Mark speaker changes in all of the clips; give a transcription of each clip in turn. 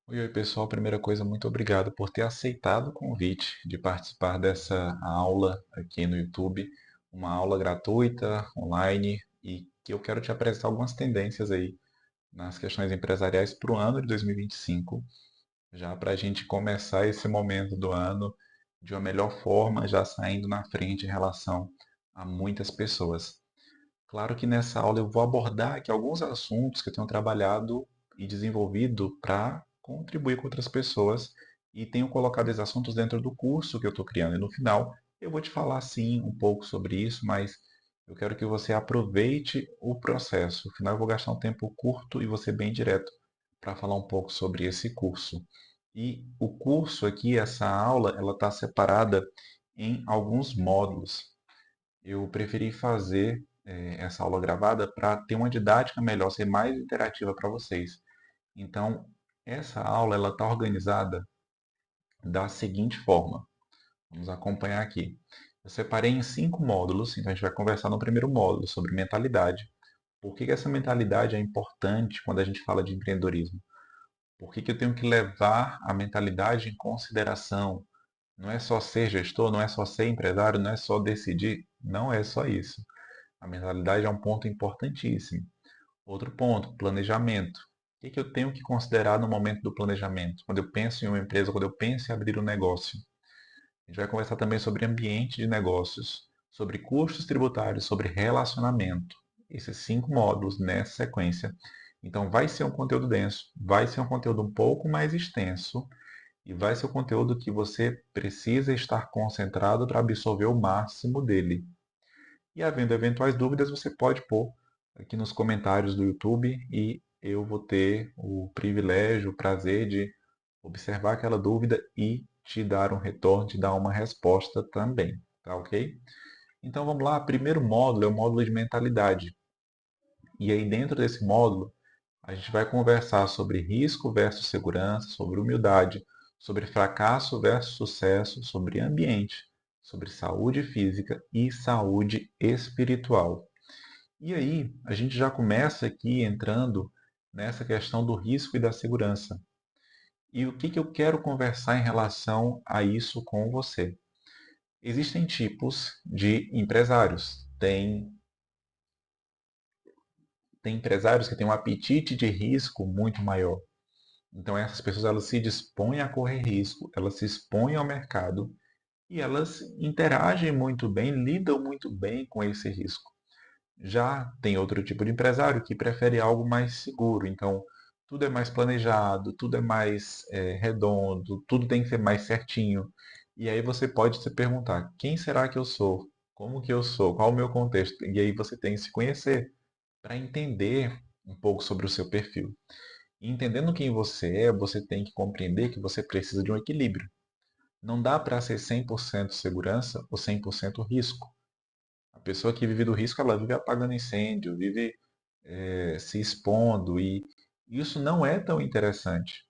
Speaker 1: Oi, oi, pessoal. Primeira coisa, muito obrigado por ter aceitado o convite de participar dessa aula aqui no YouTube. Uma aula gratuita, online, e que eu quero te apresentar algumas tendências aí nas questões empresariais para o ano de 2025, já para a gente começar esse momento do ano de uma melhor forma, já saindo na frente em relação a muitas pessoas. Claro que nessa aula eu vou abordar aqui alguns assuntos que eu tenho trabalhado e desenvolvido para contribuir com outras pessoas e tenho colocado esses assuntos dentro do curso que eu estou criando. E no final eu vou te falar sim um pouco sobre isso, mas eu quero que você aproveite o processo. No final eu vou gastar um tempo curto e você bem direto para falar um pouco sobre esse curso. E o curso aqui, essa aula, ela está separada em alguns módulos. Eu preferi fazer essa aula gravada para ter uma didática melhor, ser mais interativa para vocês. Então, essa aula ela está organizada da seguinte forma. Vamos acompanhar aqui. Eu separei em 5 módulos, então a gente vai conversar no primeiro módulo sobre mentalidade. Por que essa mentalidade é importante quando a gente fala de empreendedorismo? Por que eu tenho que levar a mentalidade em consideração? Não é só ser gestor, não é só ser empresário, não é só decidir, não é só isso. A mentalidade é um ponto importantíssimo. Outro ponto, planejamento. O que eu tenho que considerar no momento do planejamento? Quando eu penso em uma empresa, quando eu penso em abrir um negócio. A gente vai conversar também sobre ambiente de negócios, sobre custos tributários, sobre relacionamento. Esses 5 módulos nessa sequência. Então, vai ser um conteúdo denso, vai ser um conteúdo um pouco mais extenso e vai ser um conteúdo que você precisa estar concentrado para absorver o máximo dele. E havendo eventuais dúvidas, você pode pôr aqui nos comentários do YouTube e eu vou ter o privilégio, o prazer de observar aquela dúvida e te dar um retorno, te dar uma resposta também, tá ok? Então vamos lá, primeiro módulo é o módulo de mentalidade. E aí dentro desse módulo, a gente vai conversar sobre risco versus segurança, sobre humildade, sobre fracasso versus sucesso, sobre ambiente, sobre saúde física e saúde espiritual. E aí, a gente já começa aqui entrando nessa questão do risco e da segurança. E o que eu quero conversar em relação a isso com você? Existem tipos de empresários. Tem empresários que têm um apetite de risco muito maior. Então, essas pessoas elas se dispõem a correr risco, elas se expõem ao mercado e elas interagem muito bem, lidam muito bem com esse risco. Já tem outro tipo de empresário que prefere algo mais seguro. Então, tudo é mais planejado, tudo é mais redondo, tudo tem que ser mais certinho. E aí você pode se perguntar: quem será que eu sou? Como que eu sou? Qual o meu contexto? E aí você tem que se conhecer para entender um pouco sobre o seu perfil. E entendendo quem você é, você tem que compreender que você precisa de um equilíbrio. Não dá para ser 100% segurança ou 100% risco. A pessoa que vive do risco, ela vive apagando incêndio, vive se expondo e isso não é tão interessante.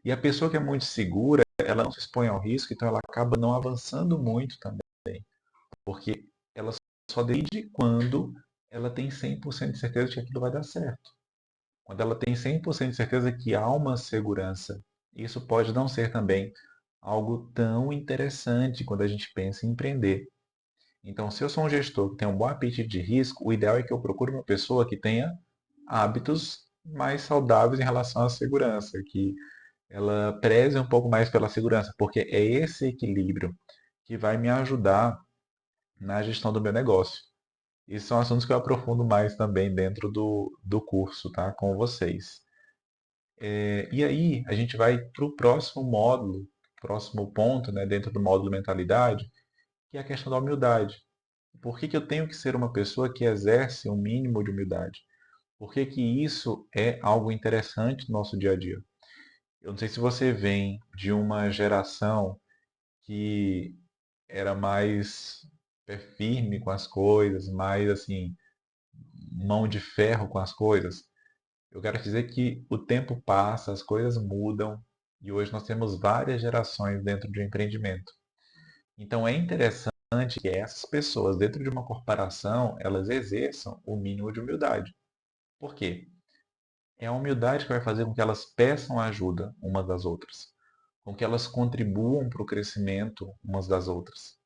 Speaker 1: E a pessoa que é muito segura, ela não se expõe ao risco, então ela acaba não avançando muito também, porque ela só decide quando ela tem 100% de certeza de que aquilo vai dar certo. Quando ela tem 100% de certeza que há uma segurança, isso pode não ser também algo tão interessante quando a gente pensa em empreender. Então, se eu sou um gestor que tem um bom apetite de risco, o ideal é que eu procure uma pessoa que tenha hábitos mais saudáveis em relação à segurança, que ela preze um pouco mais pela segurança, porque é esse equilíbrio que vai me ajudar na gestão do meu negócio. Esses são assuntos que eu aprofundo mais também dentro do curso, tá? Com vocês. E aí, a gente vai para o próximo módulo, próximo ponto, né, dentro do módulo mentalidade, que é a questão da humildade. Por que eu tenho que ser uma pessoa que exerce um mínimo de humildade? Por que isso é algo interessante no nosso dia a dia? Eu não sei se você vem de uma geração que era mais pé firme com as coisas, mais assim, mão de ferro com as coisas. Eu quero dizer que o tempo passa, as coisas mudam e hoje nós temos várias gerações dentro de um empreendimento. Então é interessante que essas pessoas dentro de uma corporação, elas exerçam o mínimo de humildade. Por quê? É a humildade que vai fazer com que elas peçam ajuda umas das outras, com que elas contribuam para o crescimento umas das outras.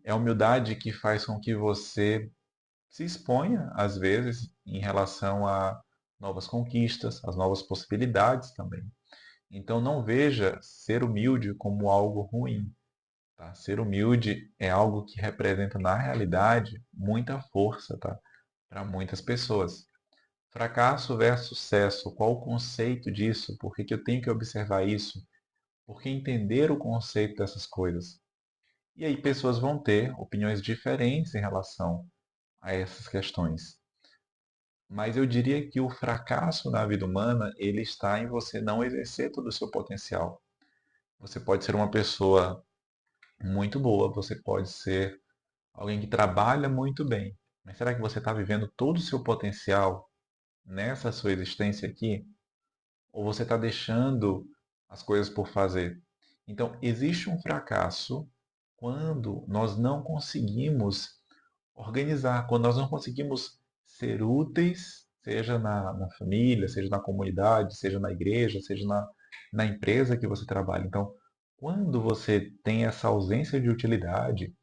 Speaker 1: É a humildade que faz com que você se exponha, às vezes, em relação a novas conquistas, as novas possibilidades também. Então, não veja ser humilde como algo ruim. Tá? Ser humilde é algo que representa, na realidade, muita força, tá? Para muitas pessoas. Fracasso versus sucesso, qual o conceito disso? Por que que eu tenho que observar isso? Por que entender o conceito dessas coisas? E aí, pessoas vão ter opiniões diferentes em relação a essas questões. Mas eu diria que o fracasso na vida humana, ele está em você não exercer todo o seu potencial. Você pode ser uma pessoa muito boa, você pode ser alguém que trabalha muito bem. Mas será que você está vivendo todo o seu potencial nessa sua existência aqui? Ou você está deixando as coisas por fazer? Então, existe um fracasso quando nós não conseguimos organizar, quando nós não conseguimos ser úteis, seja na família, seja na comunidade, seja na igreja, seja na empresa que você trabalha. Então, quando você tem essa ausência de utilidade,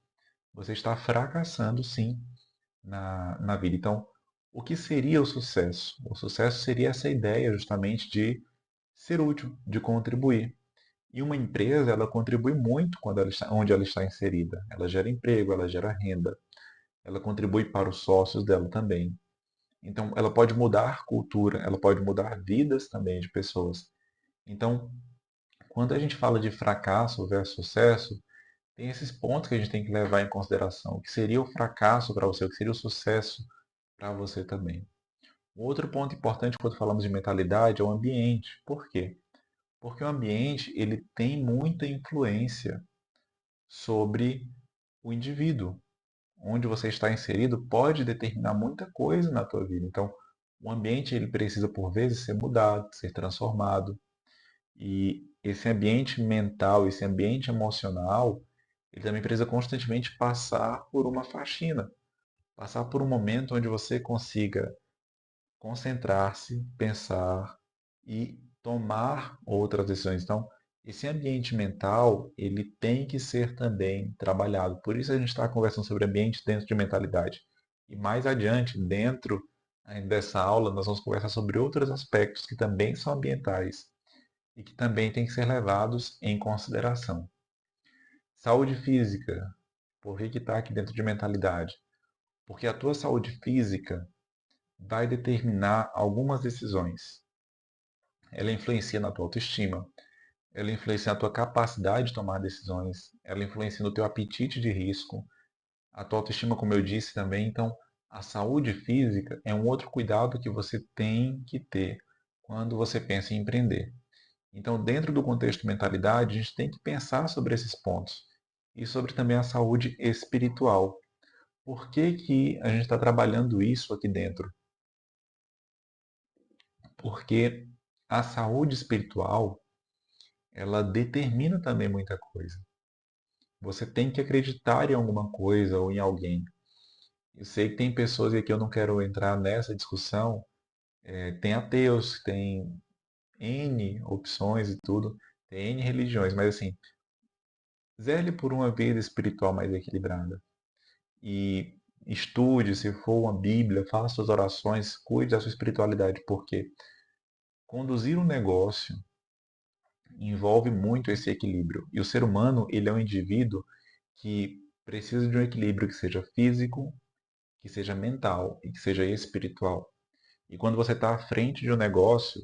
Speaker 1: você está fracassando sim na vida. Então, o que seria o sucesso? O sucesso seria essa ideia justamente de ser útil, de contribuir. E uma empresa, ela contribui muito quando ela está, onde ela está inserida. Ela gera emprego, ela gera renda, ela contribui para os sócios dela também. Então, ela pode mudar cultura, ela pode mudar vidas também de pessoas. Então, quando a gente fala de fracasso versus sucesso, tem esses pontos que a gente tem que levar em consideração. O que seria o fracasso para você, o que seria o sucesso para você também. Outro ponto importante quando falamos de mentalidade é o ambiente. Por quê? Porque o ambiente ele tem muita influência sobre o indivíduo. Onde você está inserido pode determinar muita coisa na tua vida. Então, o ambiente ele precisa por vezes ser mudado, ser transformado. E esse ambiente mental, esse ambiente emocional, ele também precisa constantemente passar por uma faxina, passar por um momento onde você consiga concentrar-se, pensar e tomar outras decisões. Então, esse ambiente mental, ele tem que ser também trabalhado. Por isso a gente está conversando sobre ambiente dentro de mentalidade. E mais adiante, dentro dessa aula, nós vamos conversar sobre outros aspectos que também são ambientais e que também têm que ser levados em consideração. Saúde física. Por que está aqui dentro de mentalidade? Porque a tua saúde física vai determinar algumas decisões. Ela influencia na tua autoestima, ela influencia na tua capacidade de tomar decisões, ela influencia no teu apetite de risco, a tua autoestima, como eu disse também. Então, a saúde física é um outro cuidado que você tem que ter quando você pensa em empreender. Então, dentro do contexto mentalidade, a gente tem que pensar sobre esses pontos e sobre também a saúde espiritual. Por que que a gente está trabalhando isso aqui dentro? Porque a saúde espiritual, ela determina também muita coisa. Você tem que acreditar em alguma coisa ou em alguém. Eu sei que tem pessoas, e aqui eu não quero entrar nessa discussão, tem ateus, tem N opções e tudo, tem N religiões, mas assim, zele por uma vida espiritual mais equilibrada. E estude, se for uma Bíblia, faça suas orações, cuide da sua espiritualidade, porque conduzir um negócio envolve muito esse equilíbrio. E o ser humano, ele é um indivíduo que precisa de um equilíbrio que seja físico, que seja mental e que seja espiritual. E quando você está à frente de um negócio,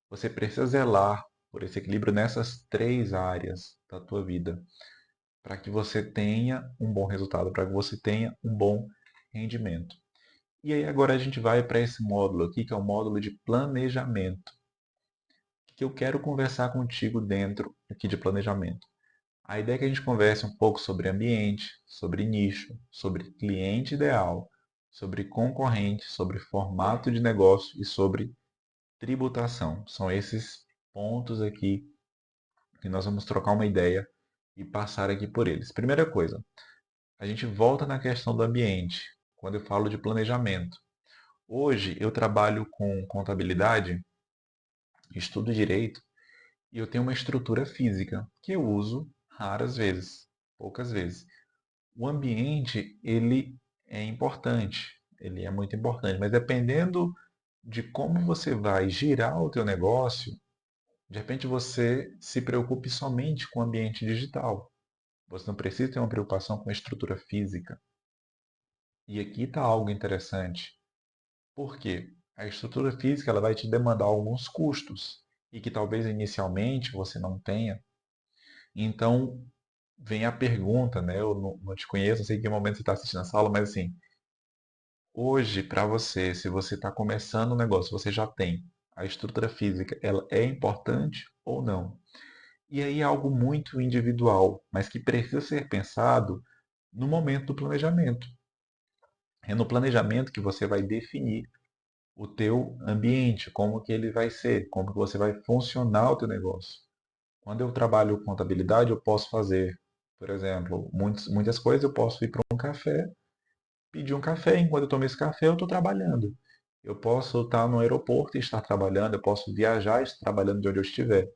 Speaker 1: você precisa zelar por esse equilíbrio nessas três áreas da tua vida, para que você tenha um bom resultado, para que você tenha um bom rendimento. E aí agora a gente vai para esse módulo aqui, que é o módulo de planejamento, que eu quero conversar contigo dentro aqui de planejamento. A ideia é que a gente converse um pouco sobre ambiente, sobre nicho, sobre cliente ideal, sobre concorrente, sobre formato de negócio e sobre tributação. São esses pontos aqui que nós vamos trocar uma ideia e passar aqui por eles. Primeira coisa, a gente volta na questão do ambiente, quando eu falo de planejamento. Hoje eu trabalho com contabilidade estudo direito e eu tenho uma estrutura física que eu uso raras vezes, poucas vezes. O ambiente, ele é importante, ele é muito importante, mas dependendo de como você vai girar o teu negócio, de repente você se preocupe somente com o ambiente digital. Você não precisa ter uma preocupação com a estrutura física. E aqui está algo interessante. Por quê? A estrutura física ela vai te demandar alguns custos e que talvez inicialmente você não tenha. Então, vem a pergunta, né? Eu não te conheço, não sei em que momento você está assistindo essa aula, mas assim, hoje, para você, se você está começando um negócio, você já tem a estrutura física, ela é importante ou não? E aí é algo muito individual, mas que precisa ser pensado no momento do planejamento. É no planejamento que você vai definir o teu ambiente, como que ele vai ser, como que você vai funcionar o teu negócio. Quando eu trabalho contabilidade, eu posso fazer, por exemplo, muitas coisas. Eu posso ir para um café, pedir um café, enquanto eu tomo esse café, eu estou trabalhando. Eu posso estar no aeroporto e estar trabalhando, eu posso viajar e estar trabalhando de onde eu estiver.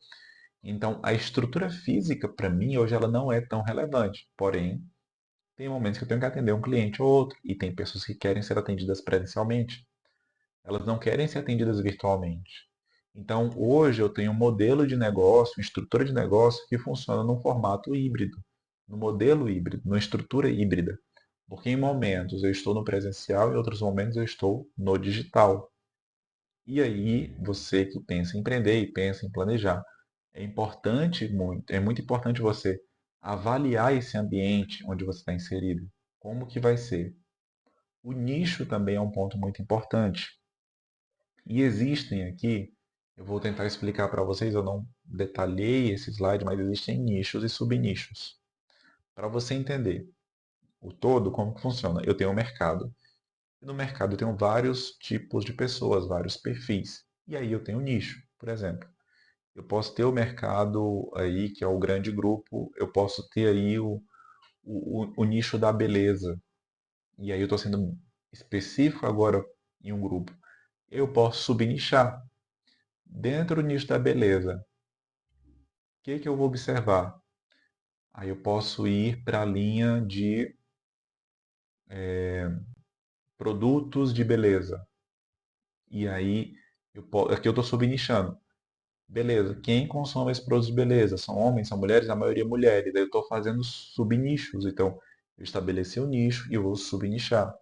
Speaker 1: Então, a estrutura física, para mim, hoje ela não é tão relevante. Porém, tem momentos que eu tenho que atender um cliente ou outro, e tem pessoas que querem ser atendidas presencialmente. Elas não querem ser atendidas virtualmente. Então, hoje eu tenho um modelo de negócio, uma estrutura de negócio que funciona num formato híbrido, no modelo híbrido, numa estrutura híbrida. Porque em momentos eu estou no presencial e em outros momentos eu estou no digital. E aí, você que pensa em empreender e pensa em planejar, é muito importante você avaliar esse ambiente onde você está inserido. Como que vai ser? O nicho também é um ponto muito importante. E existem aqui, eu vou tentar explicar para vocês, eu não detalhei esse slide, mas existem nichos e subnichos. Para você entender o todo, como que funciona? Eu tenho um mercado. E no mercado eu tenho vários tipos de pessoas, vários perfis. E aí eu tenho um nicho, por exemplo. Eu posso ter o mercado aí, que é o grande grupo, eu posso ter aí o nicho da beleza. E aí eu estou sendo específico agora em um grupo. Eu posso subnichar. Dentro do nicho da beleza, o que que eu vou observar? Aí eu posso ir para a linha de produtos de beleza. E aí, aqui eu estou subnichando. Beleza, quem consome esses produtos de beleza? São homens, são mulheres? A maioria é mulheres. Daí eu estou fazendo subnichos. Então, eu estabeleci o nicho e eu vou subnichar.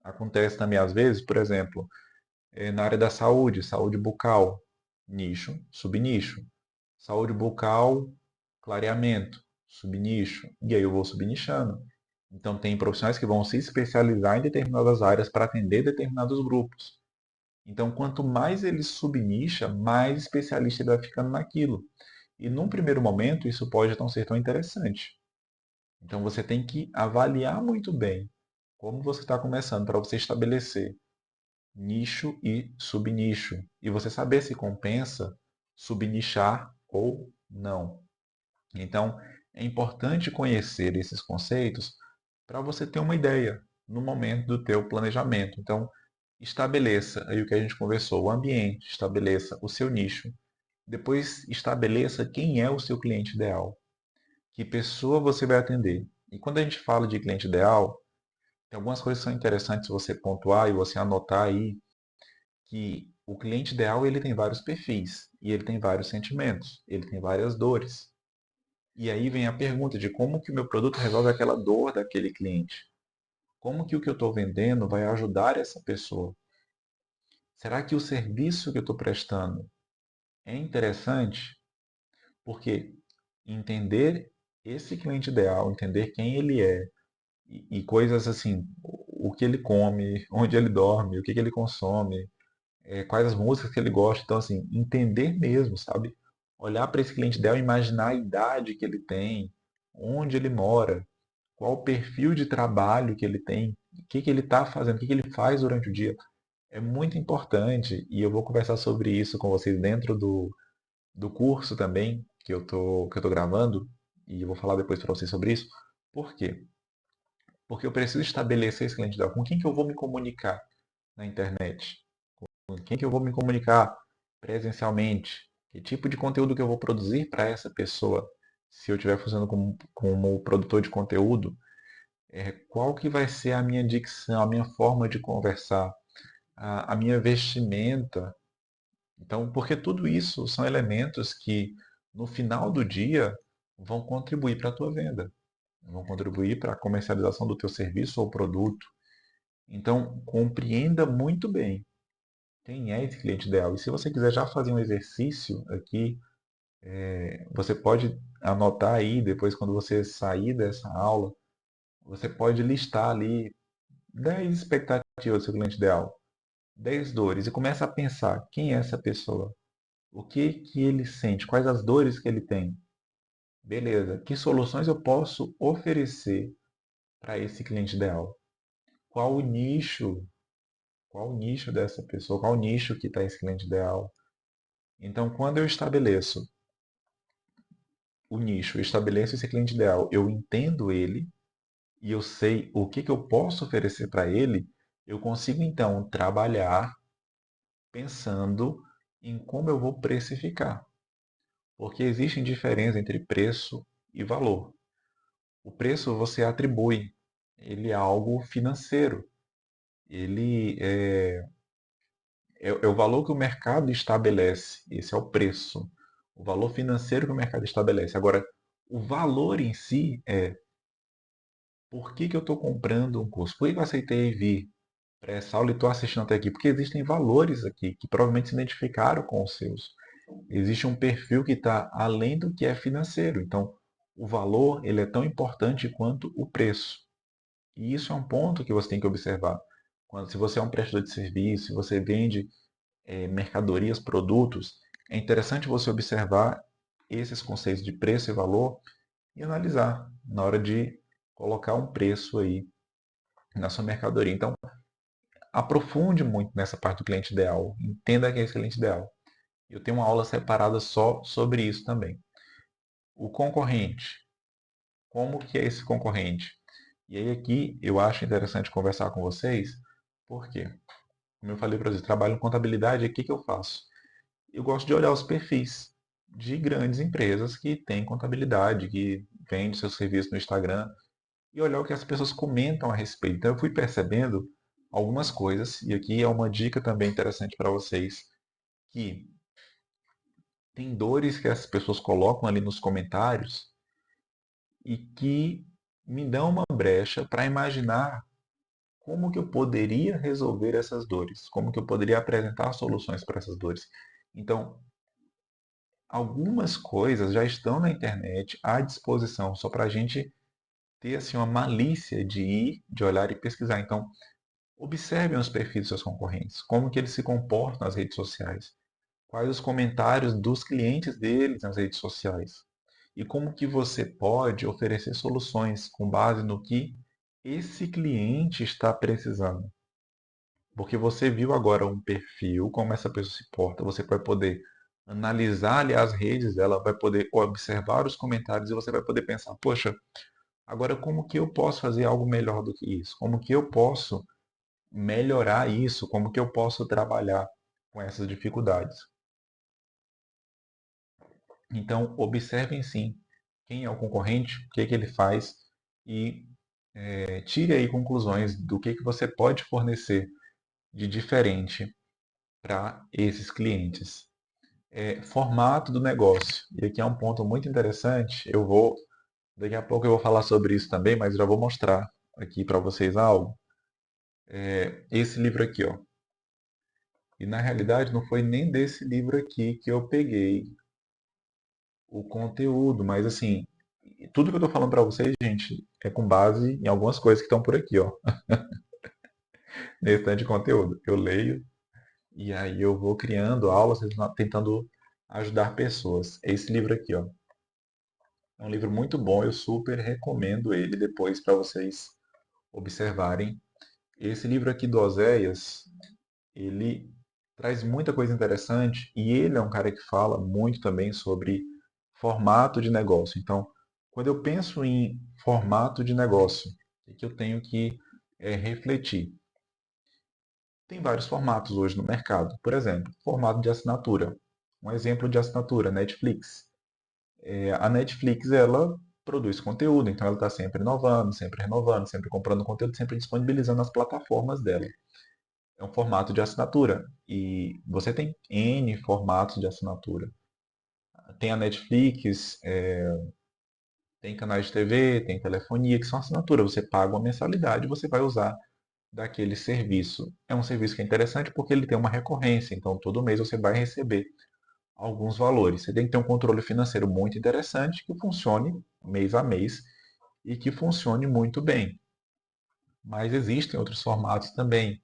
Speaker 1: Acontece também às vezes, por exemplo, na área da saúde, saúde bucal, nicho, subnicho. Saúde bucal, clareamento, subnicho. E aí eu vou subnichando. Então, tem profissionais que vão se especializar em determinadas áreas para atender determinados grupos. Então, quanto mais ele subnicha, mais especialista ele vai ficando naquilo. E num primeiro momento, isso pode não ser tão interessante. Então, você tem que avaliar muito bem como você está começando para você estabelecer nicho e subnicho. E você saber se compensa subnichar ou não. Então, é importante conhecer esses conceitos para você ter uma ideia no momento do teu planejamento. Então, estabeleça aí o que a gente conversou, o ambiente, estabeleça o seu nicho, depois estabeleça quem é o seu cliente ideal, que pessoa você vai atender. E quando a gente fala de cliente ideal, tem algumas coisas que são interessantes você pontuar e você anotar aí, que o cliente ideal ele tem vários perfis e ele tem vários sentimentos, ele tem várias dores. E aí vem a pergunta de como que o meu produto resolve aquela dor daquele cliente. Como que o que eu estou vendendo vai ajudar essa pessoa? Será que o serviço que eu estou prestando é interessante? Porque entender esse cliente ideal, entender quem ele é e coisas assim, o que ele come, onde ele dorme, o que que ele consome, quais as músicas que ele gosta. Então, assim, entender mesmo, sabe? Olhar para esse cliente ideal, imaginar a idade que ele tem, onde ele mora, qual o perfil de trabalho que ele tem, o que que ele está fazendo, o que que ele faz durante o dia. É muito importante e eu vou conversar sobre isso com vocês dentro do curso também que eu tô gravando e eu vou falar depois para vocês sobre isso. Por quê? Porque eu preciso estabelecer esse cliente ideal. Com quem que eu vou me comunicar na internet? Com quem que eu vou me comunicar presencialmente? Que tipo de conteúdo que eu vou produzir para essa pessoa? Se eu estiver funcionando como produtor de conteúdo, qual que vai ser a minha dicção, a minha forma de conversar, a minha vestimenta? Então, porque tudo isso são elementos que, no final do dia, vão contribuir para a tua venda, vão contribuir para a comercialização do teu serviço ou produto. Então, compreenda muito bem quem é esse cliente ideal. E se você quiser já fazer um exercício aqui, você pode anotar aí, depois quando você sair dessa aula, você pode listar ali 10 expectativas do seu cliente ideal, 10 dores, e começa a pensar quem é essa pessoa, o que que ele sente, quais as dores que ele tem. Beleza, que soluções eu posso oferecer para esse cliente ideal? Qual o nicho? Qual o nicho dessa pessoa? Qual o nicho que está esse cliente ideal? Então, quando eu estabeleço o nicho, eu estabeleço esse cliente ideal, eu entendo ele e eu sei o que que eu posso oferecer para ele, eu consigo então trabalhar pensando em como eu vou precificar. Porque existem diferenças entre preço e valor. O preço você atribui, ele é algo financeiro. Ele é o valor que o mercado estabelece. Esse é o preço. O valor financeiro que o mercado estabelece. Agora, o valor em si é por que que eu estou comprando um curso? Por que eu aceitei vir para essa aula e estou assistindo até aqui? Porque existem valores aqui que provavelmente se identificaram com os seus. Existe um perfil que está além do que é financeiro. Então, o valor ele é tão importante quanto o preço. E isso é um ponto que você tem que observar. Se você é um prestador de serviço, se você vende mercadorias, produtos, é interessante você observar esses conceitos de preço e valor e analisar na hora de colocar um preço aí na sua mercadoria. Então, aprofunde muito nessa parte do cliente ideal, entenda quem é esse cliente ideal. Eu tenho uma aula separada só sobre isso também. O concorrente, como que é esse concorrente? E aí aqui eu acho interessante conversar com vocês, porque, como eu falei para vocês, trabalho em contabilidade, e o que que eu faço? Eu gosto de olhar os perfis de grandes empresas que têm contabilidade, que vendem seus serviços no Instagram, e olhar o que as pessoas comentam a respeito. Então eu fui percebendo algumas coisas, e aqui é uma dica também interessante para vocês, que tem dores que as pessoas colocam ali nos comentários e que me dão uma brecha para imaginar como que eu poderia resolver essas dores, como que eu poderia apresentar soluções para essas dores. Então, algumas coisas já estão na internet à disposição, só para a gente ter assim, uma malícia de ir, de olhar e pesquisar. Então, observem os perfis dos seus concorrentes, como que eles se comportam nas redes sociais, quais os comentários dos clientes deles nas redes sociais e como que você pode oferecer soluções com base no que esse cliente está precisando. Porque você viu agora um perfil, como essa pessoa se porta, você vai poder analisar ali as redes dela, vai poder observar os comentários e você vai poder pensar, poxa, agora como que eu posso fazer algo melhor do que isso? Como que eu posso melhorar isso? Como que eu posso trabalhar com essas dificuldades? Então, observem sim quem é o concorrente, o que que ele faz e tire aí conclusões do que você pode fornecer de diferente para esses clientes. Formato do negócio. E aqui é um ponto muito interessante. Daqui a pouco eu vou falar sobre isso também, mas já vou mostrar aqui para vocês algo. Esse livro aqui, ó. E na realidade não foi nem desse livro aqui que eu peguei o conteúdo, mas assim, tudo que eu estou falando para vocês, gente, é com base em algumas coisas que estão por aqui, ó, nesse tanto de conteúdo. Eu leio e aí eu vou criando aulas, tentando ajudar pessoas. É esse livro aqui, ó. É um livro muito bom, eu super recomendo ele depois para vocês observarem. Esse livro aqui do Oséias, ele traz muita coisa interessante e ele é um cara que fala muito também sobre formato de negócio. Então, quando eu penso em formato de negócio, o que eu tenho que refletir? Tem vários formatos hoje no mercado. Por exemplo, formato de assinatura. Um exemplo de assinatura, Netflix. A Netflix, ela produz conteúdo, então ela está sempre inovando, sempre renovando, sempre comprando conteúdo, sempre disponibilizando nas plataformas dela. É um formato de assinatura. E você tem N formatos de assinatura. Tem a Netflix, tem canais de TV, tem telefonia, que são assinatura. Você paga uma mensalidade e você vai usar daquele serviço. É um serviço que é interessante porque ele tem uma recorrência, então todo mês você vai receber alguns valores. Você tem que ter um controle financeiro muito interessante que funcione mês a mês e que funcione muito bem. Mas existem outros formatos também.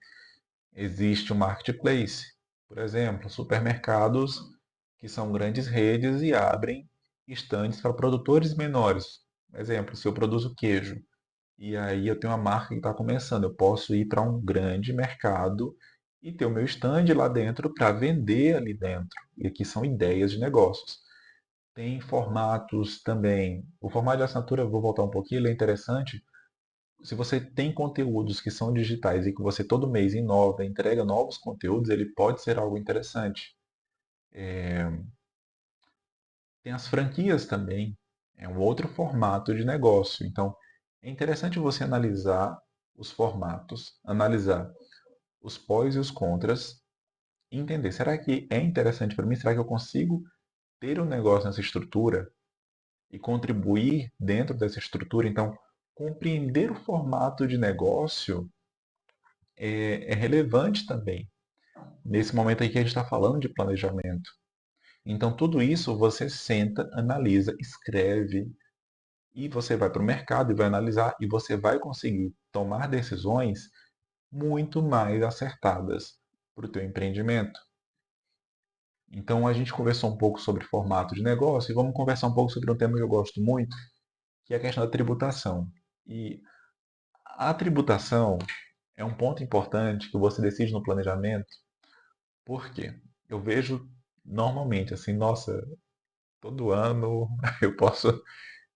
Speaker 1: Existe o marketplace, por exemplo, supermercados que são grandes redes e abrem estandes para produtores menores. Por exemplo, se eu produzo queijo e aí eu tenho uma marca que está começando, eu posso ir para um grande mercado e ter o meu stand lá dentro para vender ali dentro. E aqui são ideias de negócios. Tem formatos também. O formato de assinatura, eu vou voltar um pouquinho, ele é interessante. Se você tem conteúdos que são digitais e que você todo mês inova, entrega novos conteúdos, ele pode ser algo interessante. Tem as franquias também, é um outro formato de negócio. Então, é interessante você analisar os formatos, analisar os pós e os contras, e entender, será que é interessante para mim? Será que eu consigo ter um negócio nessa estrutura e contribuir dentro dessa estrutura? Então, compreender o formato de negócio é relevante também, nesse momento aí que a gente está falando de planejamento. Então, tudo isso você senta, analisa, escreve, e você vai para o mercado e vai analisar, e você vai conseguir tomar decisões muito mais acertadas para o teu empreendimento. Então, a gente conversou um pouco sobre formato de negócio e vamos conversar um pouco sobre um tema que eu gosto muito, que é a questão da tributação. E a tributação é um ponto importante que você decide no planejamento. Por quê? Eu vejo normalmente assim, nossa, todo ano eu posso,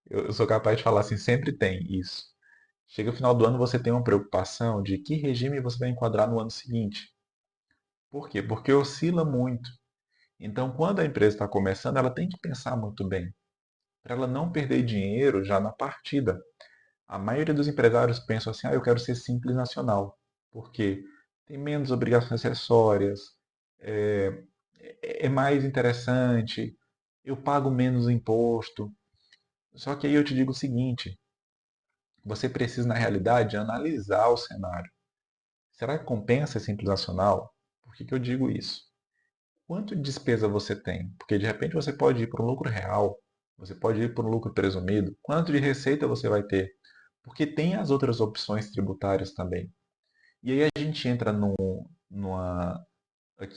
Speaker 1: eu sou capaz de falar assim, sempre tem isso. Chega o final do ano, você tem uma preocupação de que regime você vai enquadrar no ano seguinte. Por quê? Porque oscila muito. Então, quando a empresa está começando, ela tem que pensar muito bem, para ela não perder dinheiro já na partida. A maioria dos empresários pensam assim, eu quero ser simples nacional, porque tem menos obrigações acessórias, é, é mais interessante, eu pago menos imposto. Só que aí eu te digo o seguinte, você precisa, na realidade, analisar o cenário. Será que compensa esse simples nacional? Por que eu digo isso? Quanto de despesa você tem? Porque de repente você pode ir para um lucro real, você pode ir para um lucro presumido. Quanto de receita você vai ter? Porque tem as outras opções tributárias também. E aí a gente entra numa,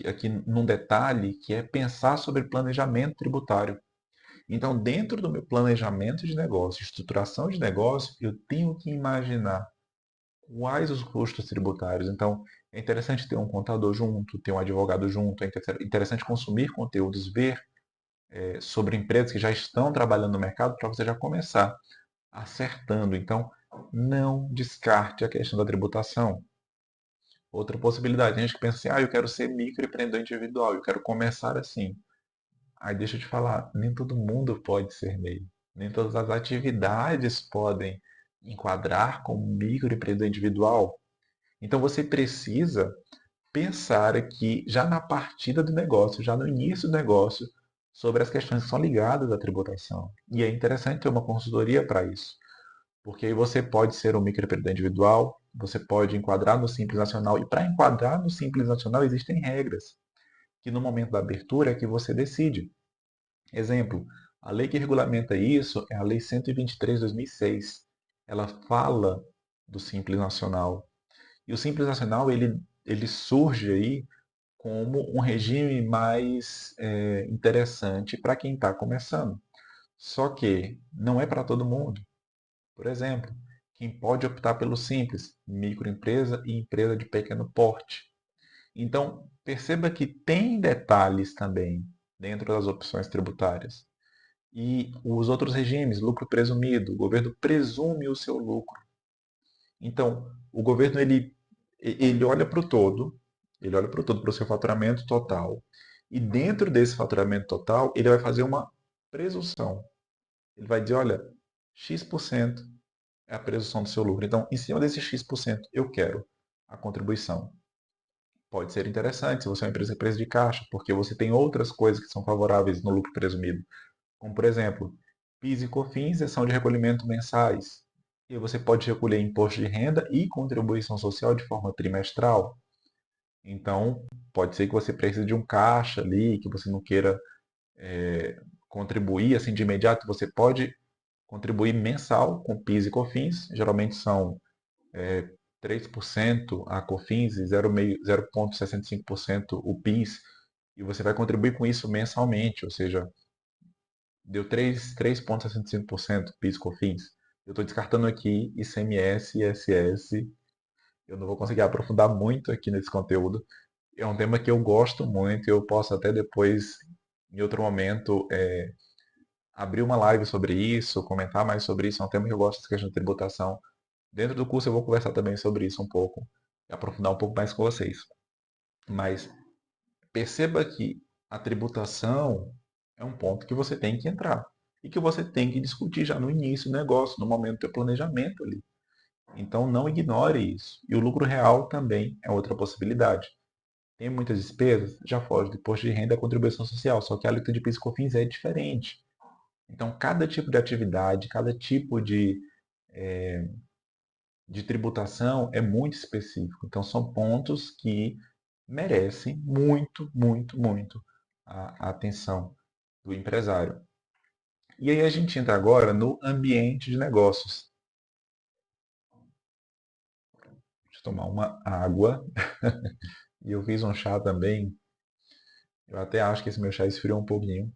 Speaker 1: aqui num detalhe que é pensar sobre planejamento tributário. Então, dentro do meu planejamento de negócio, estruturação de negócio, eu tenho que imaginar quais os custos tributários. Então, é interessante ter um contador junto, ter um advogado junto, é interessante consumir conteúdos, ver sobre empresas que já estão trabalhando no mercado para você já começar acertando. Então, não descarte a questão da tributação. Outra possibilidade, tem gente que pensa assim, eu quero ser microempreendedor individual, eu quero começar assim. Aí deixa eu te falar, nem todo mundo pode ser MEI. Nem todas as atividades podem enquadrar como microempreendedor individual. Então você precisa pensar aqui, já na partida do negócio, já no início do negócio, sobre as questões que são ligadas à tributação. E é interessante ter uma consultoria para isso, porque aí você pode ser um microempreendedor individual, você pode enquadrar no Simples Nacional, e para enquadrar no Simples Nacional existem regras, que no momento da abertura é que você decide. Exemplo, a lei que regulamenta isso é a Lei 123 de 2006. Ela fala do Simples Nacional. E o Simples Nacional ele surge aí como um regime mais interessante para quem está começando. Só que não é para todo mundo. Por exemplo, quem pode optar pelo simples, microempresa e empresa de pequeno porte. Então, perceba que tem detalhes também dentro das opções tributárias. E os outros regimes, lucro presumido, o governo presume o seu lucro. Então, o governo ele olha para o todo, ele olha para o todo, para o seu faturamento total, E dentro desse faturamento total, ele vai fazer uma presunção. Ele vai dizer, olha, X% é a presunção do seu lucro. Então, em cima desse X%, eu quero a contribuição. Pode ser interessante se você é uma empresa de caixa, porque você tem outras coisas que são favoráveis no lucro presumido, como por exemplo, PIS e COFINS, são de recolhimento mensais. E você pode recolher imposto de renda e contribuição social de forma trimestral. Então, pode ser que você precise de um caixa ali, que você não queira contribuir assim de imediato. Você pode contribuir mensal com PIS e COFINS, geralmente são 3% a COFINS e 0,65% o PIS, e você vai contribuir com isso mensalmente, ou seja, deu 3,65% PIS e COFINS. Eu estou descartando aqui ICMS e ISS, eu não vou conseguir aprofundar muito aqui nesse conteúdo. É um tema que eu gosto muito e eu posso até depois, em outro momento, abrir uma live sobre isso, comentar mais sobre isso. É um tema que eu gosto, essa questão de tributação. Dentro do curso eu vou conversar também sobre isso um pouco, e aprofundar um pouco mais com vocês. Mas perceba que a tributação é um ponto que você tem que entrar e que você tem que discutir já no início do negócio, no momento do teu planejamento ali. Então não ignore isso. E o lucro real também é outra possibilidade. Tem muitas despesas? Já foge do imposto de renda e contribuição social, só que a alíquota de PIS e COFINS é diferente. Então cada tipo de atividade, cada tipo de tributação é muito específico. Então, são pontos que merecem muito, muito, muito a atenção do empresário. E aí a gente entra agora no ambiente de negócios. Deixa eu tomar uma água. E eu fiz um chá também. Eu até acho que esse meu chá esfriou um pouquinho.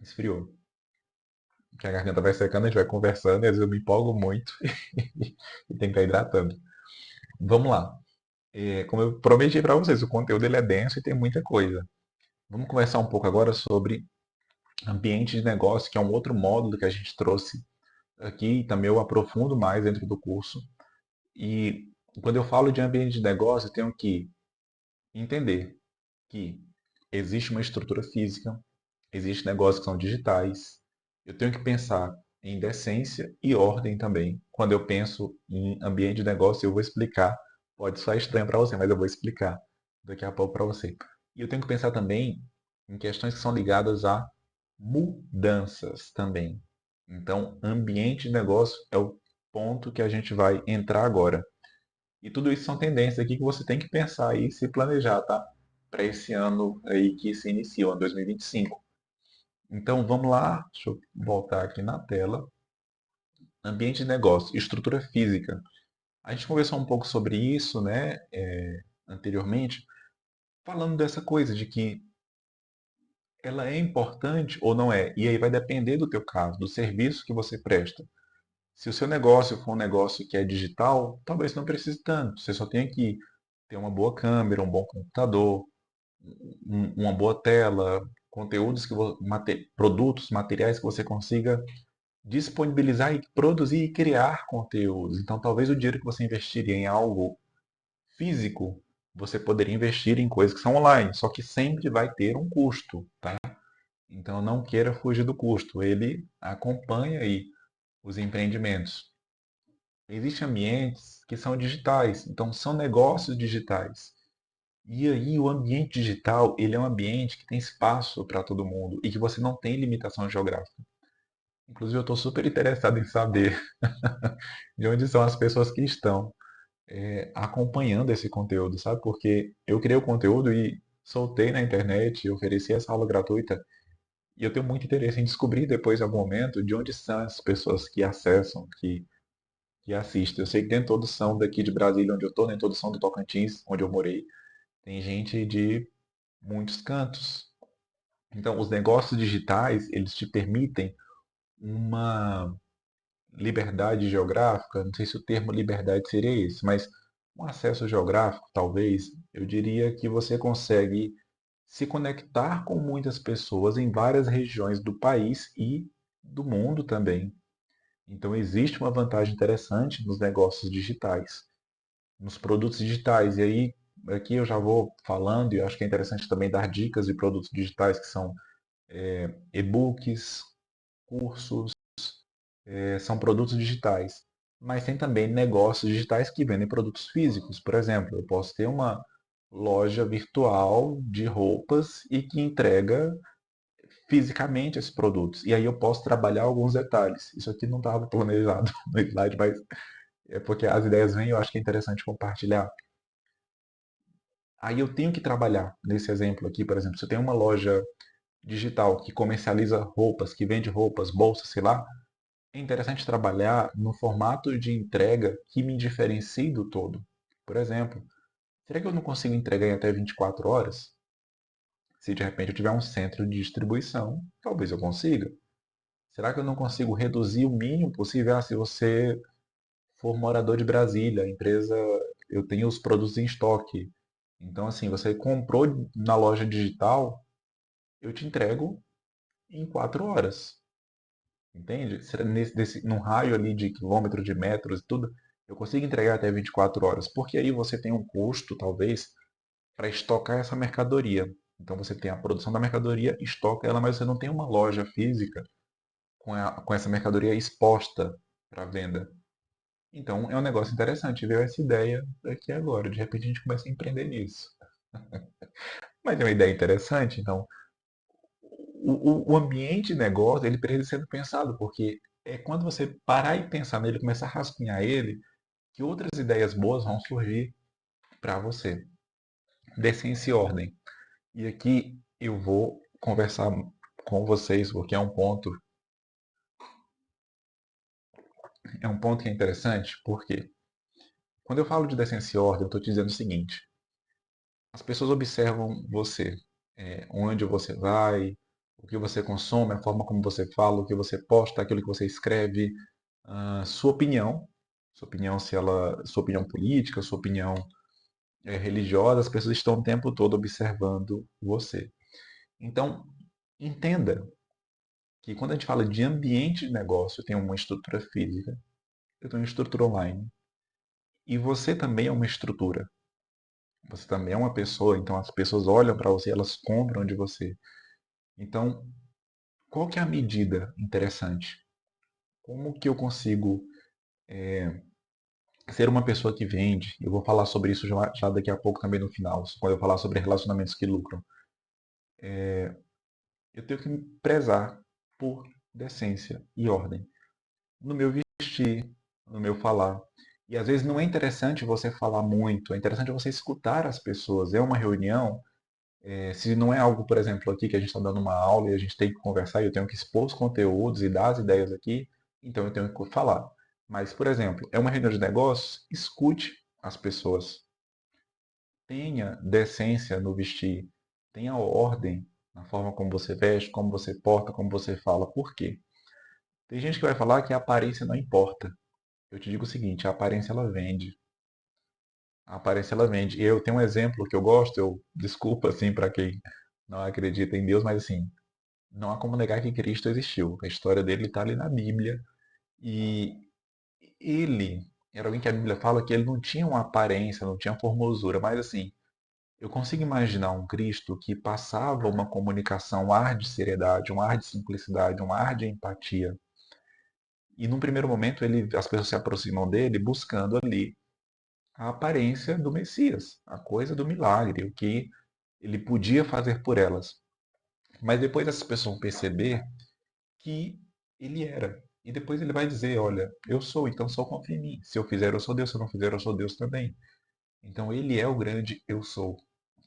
Speaker 1: Esfriou. Porque a garganta vai secando, a gente vai conversando e às vezes eu me empolgo muito e tem que estar hidratando. Vamos lá. Como eu prometi para vocês, o conteúdo ele é denso e tem muita coisa. Vamos conversar um pouco agora sobre ambiente de negócio, que é um outro módulo que a gente trouxe aqui, e também eu aprofundo mais dentro do curso. E quando eu falo de ambiente de negócio, eu tenho que entender que existe uma estrutura física, existem negócios que são digitais. Eu tenho que pensar em decência e ordem também. Quando eu penso em ambiente de negócio, eu vou explicar. Pode soar estranho para você, mas eu vou explicar daqui a pouco para você. E eu tenho que pensar também em questões que são ligadas a mudanças também. Então, ambiente de negócio é o ponto que a gente vai entrar agora. E tudo isso são tendências aqui que você tem que pensar e se planejar, tá? Para esse ano aí que se inicia, ano 2025. Então, vamos lá. Deixa eu voltar aqui na tela. Ambiente de negócio, estrutura física. A gente conversou um pouco sobre isso, né, anteriormente, falando dessa coisa de que ela é importante ou não é. E aí vai depender do teu caso, do serviço que você presta. Se o seu negócio for um negócio que é digital, talvez não precise tanto. Você só tenha que ter uma boa câmera, um bom computador, uma boa tela, conteúdos produtos, materiais que você consiga disponibilizar e produzir e criar conteúdos. Então, talvez o dinheiro que você investiria em algo físico, você poderia investir em coisas que são online, só que sempre vai ter um custo, tá? Então, não queira fugir do custo. Ele acompanha aí os empreendimentos. Existem ambientes que são digitais, então são negócios digitais. E aí o ambiente digital, ele é um ambiente que tem espaço para todo mundo e que você não tem limitação geográfica. Inclusive, eu estou super interessado em saber de onde são as pessoas que estão acompanhando esse conteúdo, sabe? Porque eu criei o conteúdo e soltei na internet, ofereci essa aula gratuita e eu tenho muito interesse em descobrir depois, em algum momento, de onde são as pessoas que acessam, que assistem. Eu sei que nem todos são daqui de Brasília, onde eu estou, nem todos são do Tocantins, onde eu morei. Tem gente de muitos cantos. Então, os negócios digitais, eles te permitem uma liberdade geográfica, não sei se o termo liberdade seria esse, mas um acesso geográfico, talvez, eu diria que você consegue se conectar com muitas pessoas em várias regiões do país e do mundo também. Então, existe uma vantagem interessante nos negócios digitais, nos produtos digitais. E aí, aqui eu já vou falando, e eu acho que é interessante também dar dicas de produtos digitais que são e-books, cursos, são produtos digitais. Mas tem também negócios digitais que vendem produtos físicos. Por exemplo, eu posso ter uma loja virtual de roupas e que entrega fisicamente esses produtos. E aí eu posso trabalhar alguns detalhes. Isso aqui não estava planejado no slide, mas é porque as ideias vêm e eu acho que é interessante compartilhar. Aí eu tenho que trabalhar nesse exemplo aqui, por exemplo, se eu tenho uma loja digital que comercializa roupas, que vende roupas, bolsas, sei lá, é interessante trabalhar no formato de entrega que me diferencie do todo. Por exemplo, será que eu não consigo entregar em até 24 horas? Se de repente eu tiver um centro de distribuição, talvez eu consiga. Será que eu não consigo reduzir o mínimo possível? Se você for morador de Brasília, a empresa, eu tenho os produtos em estoque. Então, assim, você comprou na loja digital, eu te entrego em 4 horas. Entende? Num raio ali de quilômetros, de metros e tudo, eu consigo entregar até 24 horas. Porque aí você tem um custo, talvez, para estocar essa mercadoria. Então você tem a produção da mercadoria, estoca ela, mas você não tem uma loja física com essa mercadoria exposta para venda. Então é um negócio interessante, veio essa ideia aqui agora. De repente a gente começa a empreender nisso. Mas é uma ideia interessante, então o ambiente de negócio ele precisa ser pensado, porque é quando você parar e pensar nele, começar a rascunhar ele, que outras ideias boas vão surgir para você. Decência e ordem. E aqui eu vou conversar com vocês, porque é um ponto que é interessante, porque quando eu falo de decência e ordem, eu estou te dizendo o seguinte: as pessoas observam você, onde você vai, o que você consome, a forma como você fala, o que você posta, aquilo que você escreve, sua opinião se ela, sua opinião política, sua opinião religiosa, as pessoas estão o tempo todo observando você. Então, entenda que quando a gente fala de ambiente de negócio, eu tenho uma estrutura física, eu tenho uma estrutura online, e você também é uma estrutura. Você também é uma pessoa, então as pessoas olham para você, elas compram de você. Então, qual que é a medida interessante? Como que eu consigo ser uma pessoa que vende? Eu vou falar sobre isso já daqui a pouco também no final, quando eu falar sobre relacionamentos que lucram. Eu tenho que me prezar por decência e ordem no meu vestir, no meu falar. E às vezes não é interessante você falar muito, é interessante você escutar as pessoas. É uma reunião, se não é algo, por exemplo, aqui que a gente está dando uma aula e a gente tem que conversar e eu tenho que expor os conteúdos e dar as ideias aqui, então eu tenho que falar. Mas, por exemplo, é uma reunião de negócios, escute as pessoas. Tenha decência no vestir, tenha ordem na forma como você veste, como você porta, como você fala. Por quê? Tem gente que vai falar que a aparência não importa. Eu te digo o seguinte, a aparência ela vende. A aparência ela vende. E eu tenho um exemplo que eu gosto, eu desculpa assim para quem não acredita em Deus, mas assim, não há como negar que Cristo existiu. A história dele está ali na Bíblia e ele era alguém que a Bíblia fala que ele não tinha uma aparência, não tinha formosura, mas assim, eu consigo imaginar um Cristo que passava uma comunicação, um ar de seriedade, um ar de simplicidade, um ar de empatia. E num primeiro momento as pessoas se aproximam dele buscando ali a aparência do Messias, a coisa do milagre, o que ele podia fazer por elas. Mas depois essas pessoas vão perceber que ele era. E depois ele vai dizer, olha, eu sou, então só confia em mim. Se eu fizer, eu sou Deus. Se eu não fizer, eu sou Deus também. Então ele é o grande eu sou.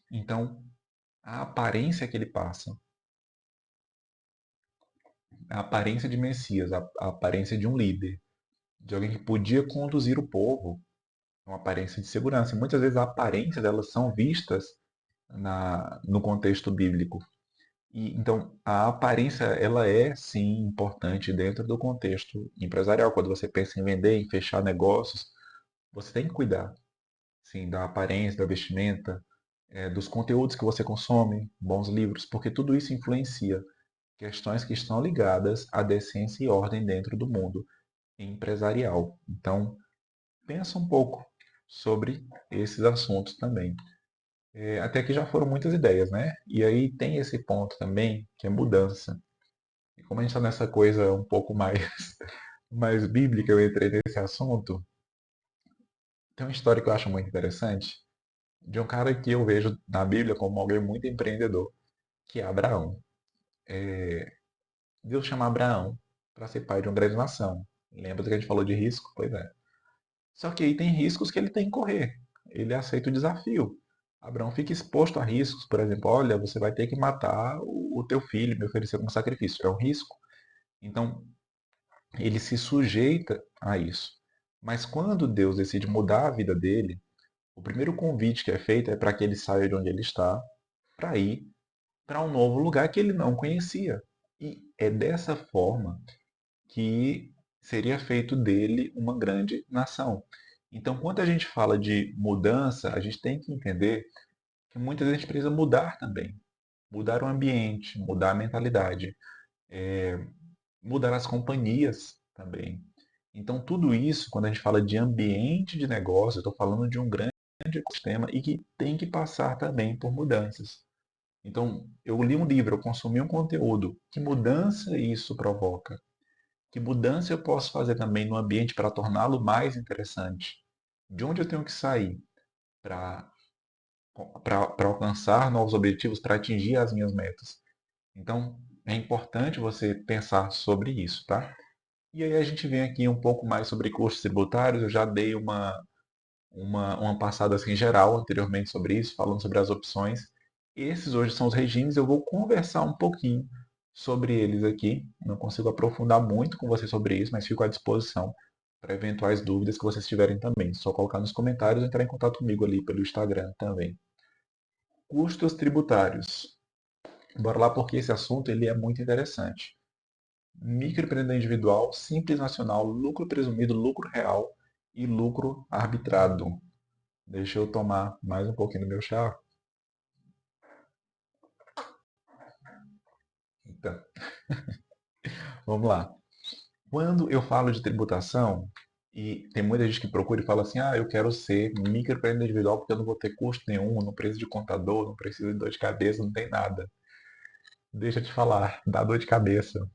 Speaker 1: Então a aparência que ele passa, a aparência de Messias, a aparência de um líder, de alguém que podia conduzir o povo, uma aparência de segurança. E muitas vezes a aparência delas são vistas no contexto bíblico. E, então, a aparência ela é sim importante dentro do contexto empresarial. Quando você pensa em vender, em fechar negócios, você tem que cuidar, sim, da aparência, da vestimenta, dos conteúdos que você consome, bons livros, porque tudo isso influencia questões que estão ligadas à decência e ordem dentro do mundo empresarial. Então, pensa um pouco sobre esses assuntos também. Até aqui já foram muitas ideias, né? E aí tem esse ponto também, que é mudança. E como a gente está nessa coisa um pouco mais, mais bíblica, eu entrei nesse assunto. Tem uma história que eu acho muito interessante, de um cara que eu vejo na Bíblia como alguém muito empreendedor, que é Abraão. Deus chama Abraão para ser pai de uma grande nação. Lembra do que a gente falou de risco? Pois é. Só que aí tem riscos que ele tem que correr. Ele aceita o desafio. Abraão fica exposto a riscos, por exemplo, olha, você vai ter que matar o teu filho, me oferecer como sacrifício. É um risco. Então, ele se sujeita a isso. Mas quando Deus decide mudar a vida dele, o primeiro convite que é feito é para que ele saia de onde ele está, para ir para um novo lugar que ele não conhecia. E é dessa forma que seria feito dele uma grande nação. Então, quando a gente fala de mudança, a gente tem que entender que muitas vezes a gente precisa mudar também. Mudar o ambiente, mudar a mentalidade, mudar as companhias também. Então, tudo isso, quando a gente fala de ambiente de negócio, eu estou falando de um grande ecossistema e que tem que passar também por mudanças. Então, eu li um livro, eu consumi um conteúdo. Que mudança isso provoca? Que mudança eu posso fazer também no ambiente para torná-lo mais interessante? De onde eu tenho que sair para alcançar novos objetivos, para atingir as minhas metas? Então, é importante você pensar sobre isso, tá? E aí a gente vem aqui um pouco mais sobre custos tributários. Eu já dei uma passada assim geral anteriormente sobre isso, falando sobre as opções. Esses hoje são os regimes, eu vou conversar um pouquinho sobre eles aqui. Não consigo aprofundar muito com você sobre isso, mas fico à disposição para eventuais dúvidas que vocês tiverem também. Só colocar nos comentários ou entrar em contato comigo ali pelo Instagram também. Custos tributários. Bora lá porque esse assunto ele é muito interessante. Microempreendedor individual, simples nacional, lucro presumido, lucro real e lucro arbitrado. Deixa eu tomar mais um pouquinho do meu chá. Então, vamos lá. Quando eu falo de tributação, e tem muita gente que procura e fala assim, ah, eu quero ser microempreendedor individual porque eu não vou ter custo nenhum, não preciso de contador, não preciso de dor de cabeça, não tem nada. Deixa eu te falar, dá dor de cabeça.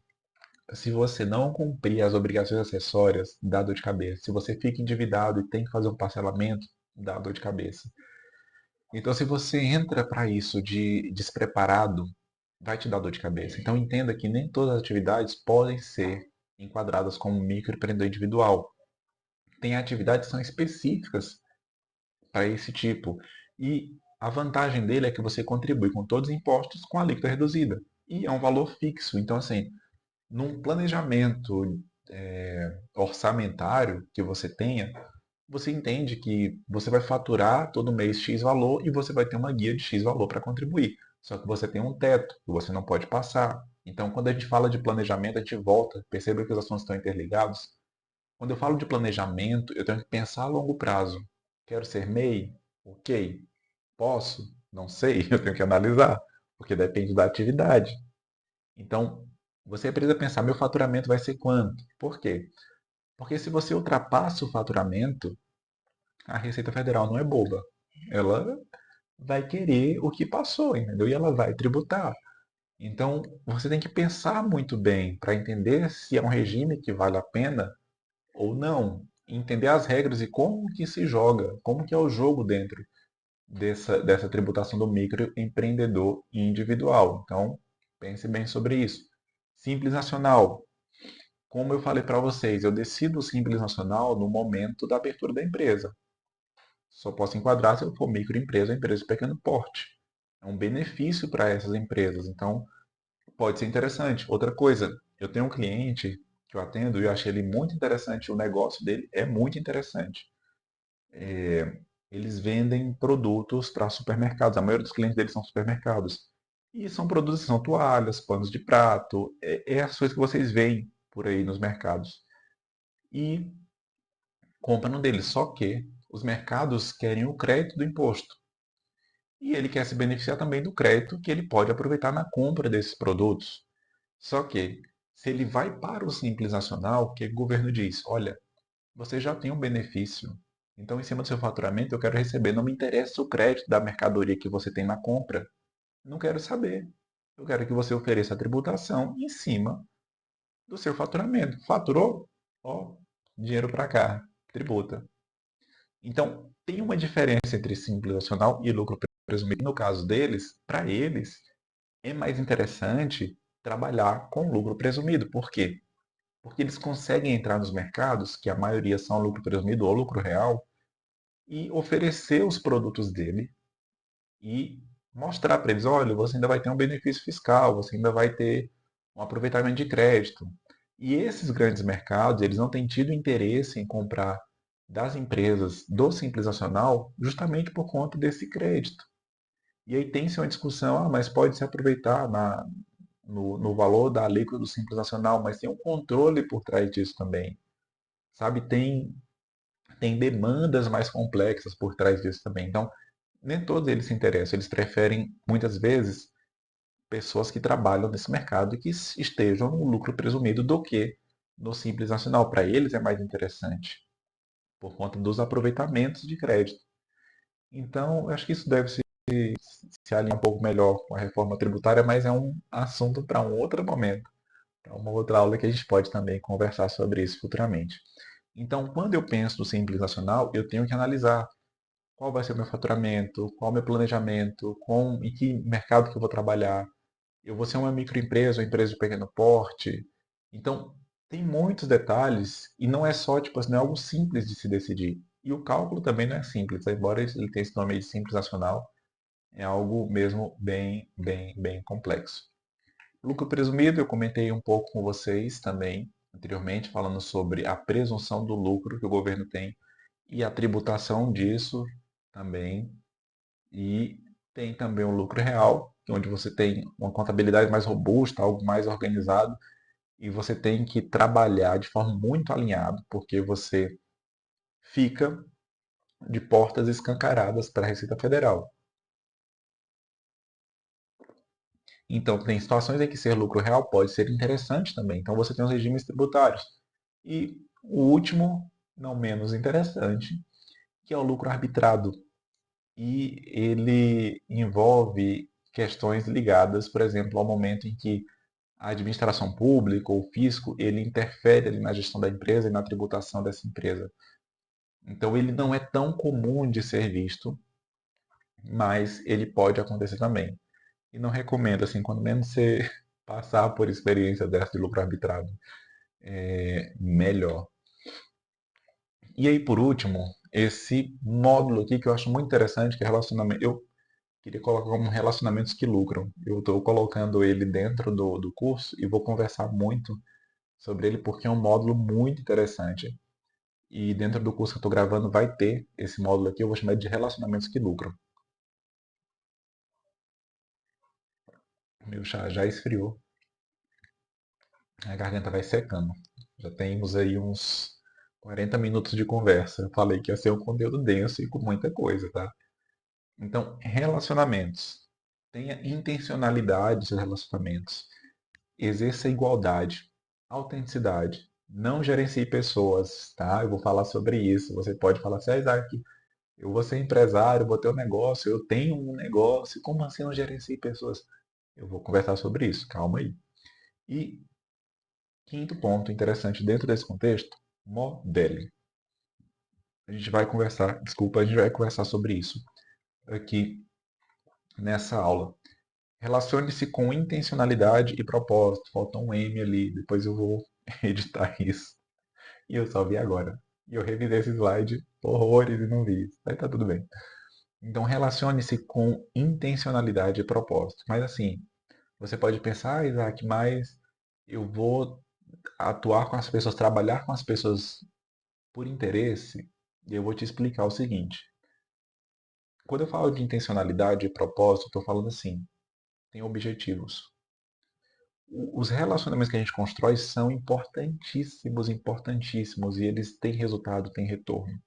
Speaker 1: Se você não cumprir as obrigações acessórias, dá dor de cabeça. Se você fica endividado e tem que fazer um parcelamento, dá dor de cabeça. Então, se você entra para isso de despreparado, vai te dar dor de cabeça. Então, entenda que nem todas as atividades podem ser enquadradas como microempreendedor individual. Tem atividades que são específicas para esse tipo. E a vantagem dele é que você contribui com todos os impostos com a alíquota reduzida. E é um valor fixo. Então, assim, num planejamento orçamentário que você tenha, você entende que você vai faturar todo mês X valor e você vai ter uma guia de X valor para contribuir. Só que você tem um teto que você não pode passar. Então, quando a gente fala de planejamento, a gente volta, perceba que os assuntos estão interligados. Quando eu falo de planejamento, eu tenho que pensar a longo prazo. Quero ser MEI? Ok. Posso? Não sei, eu tenho que analisar, porque depende da atividade. Então, você precisa pensar, meu faturamento vai ser quanto? Por quê? Porque se você ultrapassa o faturamento, a Receita Federal não é boba. Ela vai querer o que passou, entendeu? E ela vai tributar. Então, você tem que pensar muito bem para entender se é um regime que vale a pena ou não. Entender as regras e como que se joga, como que é o jogo dentro dessa tributação do microempreendedor individual. Então, pense bem sobre isso. Simples Nacional. Como eu falei para vocês, eu decido o Simples Nacional no momento da abertura da empresa. Só posso enquadrar se eu for microempresa ou empresa de pequeno porte. É um benefício para essas empresas, então pode ser interessante. Outra coisa, eu tenho um cliente que eu atendo e eu achei ele muito interessante, o negócio dele é muito interessante. Eles vendem produtos para supermercados, a maioria dos clientes deles são supermercados. E são produtos, são toalhas, panos de prato, é as coisas que vocês veem por aí nos mercados. E compram deles, só que os mercados querem o crédito do imposto. E ele quer se beneficiar também do crédito que ele pode aproveitar na compra desses produtos. Só que, se ele vai para o Simples Nacional, o que o governo diz? Olha, você já tem um benefício Então, em cima do seu faturamento, eu quero receber. Não me interessa o crédito da mercadoria que você tem na compra. Não quero saber. Eu quero que você ofereça a tributação em cima do seu faturamento. Faturou? Ó, dinheiro para cá, tributa. Então, tem uma diferença entre simples nacional e lucro presumido. No caso deles, para eles, é mais interessante trabalhar com lucro presumido. Por quê? Porque eles conseguem entrar nos mercados, que a maioria são lucro presumido ou lucro real, e oferecer os produtos dele e mostrar para eles, olha, você ainda vai ter um benefício fiscal, você ainda vai ter um aproveitamento de crédito. E esses grandes mercados, eles não têm tido interesse em comprar das empresas do Simples Nacional justamente por conta desse crédito. E aí tem-se uma discussão, mas pode se aproveitar no valor da alíquota do Simples Nacional, mas tem um controle por trás disso também. Sabe, tem demandas mais complexas por trás disso também. Então, nem todos eles se interessam, eles preferem, muitas vezes, pessoas que trabalham nesse mercado e que estejam no lucro presumido do que no Simples Nacional. Para eles é mais interessante, por conta dos aproveitamentos de crédito. Então, eu acho que isso deve se alinhar um pouco melhor com a reforma tributária, mas é um assunto para um outro momento, para uma outra aula que a gente pode também conversar sobre isso futuramente. Então, quando eu penso no Simples Nacional, eu tenho que analisar qual vai ser o meu faturamento, qual o meu planejamento, em que mercado que eu vou trabalhar. Eu vou ser uma microempresa, uma empresa de pequeno porte. Então, tem muitos detalhes e não é só, tipo assim, não é algo simples de se decidir. E o cálculo também não é simples, embora ele tenha esse nome de Simples Nacional, é algo mesmo bem complexo. Lucro presumido, eu comentei um pouco com vocês também anteriormente, falando sobre a presunção do lucro que o governo tem e a tributação disso também. E tem também o lucro real, onde você tem uma contabilidade mais robusta, algo mais organizado, e você tem que trabalhar de forma muito alinhada, porque você fica de portas escancaradas para a Receita Federal. Então, tem situações em que ser lucro real pode ser interessante também. Então, você tem os regimes tributários. E o último, não menos interessante, que é o lucro arbitrado. E ele envolve questões ligadas, por exemplo, ao momento em que a administração pública ou o fisco, ele interfere ali na gestão da empresa e na tributação dessa empresa. Então, ele não é tão comum de ser visto, mas ele pode acontecer também. E não recomendo, assim, quando menos você passar por experiência dessa de lucro arbitrado, é melhor. E aí, por último, esse módulo aqui que eu acho muito interessante, que é relacionamento. Eu queria colocar como relacionamentos que lucram. Eu estou colocando ele dentro do curso e vou conversar muito sobre ele porque é um módulo muito interessante. E dentro do curso que eu estou gravando vai ter esse módulo aqui, eu vou chamar de relacionamentos que lucram. Meu chá já esfriou, a garganta vai secando. Já temos aí uns 40 minutos de conversa. Eu falei que ia ser um conteúdo denso e com muita coisa, tá? Então, relacionamentos. Tenha intencionalidade nos seus relacionamentos. Exerça igualdade, autenticidade. Não gerencie pessoas, tá? Eu vou falar sobre isso. Você pode falar assim, Isaac, eu vou ser empresário, vou ter um negócio, eu tenho um negócio, como assim não gerencie pessoas? Eu vou conversar sobre isso, calma aí. E quinto ponto interessante dentro desse contexto, modele. A gente vai conversar, desculpa, a gente vai conversar sobre isso aqui nessa aula. Relacione-se com intencionalidade e propósito. Falta um M ali, depois eu vou editar isso. E eu só vi agora. E eu revisei esse slide horrores e não vi. Aí tá tudo bem. Então relacione-se com intencionalidade e propósito. Mas assim, você pode pensar, Isaac, mas eu vou atuar com as pessoas, trabalhar com as pessoas por interesse. E eu vou te explicar o seguinte. Quando eu falo de intencionalidade e propósito, eu estou falando assim, tem objetivos. Os relacionamentos que a gente constrói são importantíssimos, importantíssimos, e eles têm resultado, têm retorno.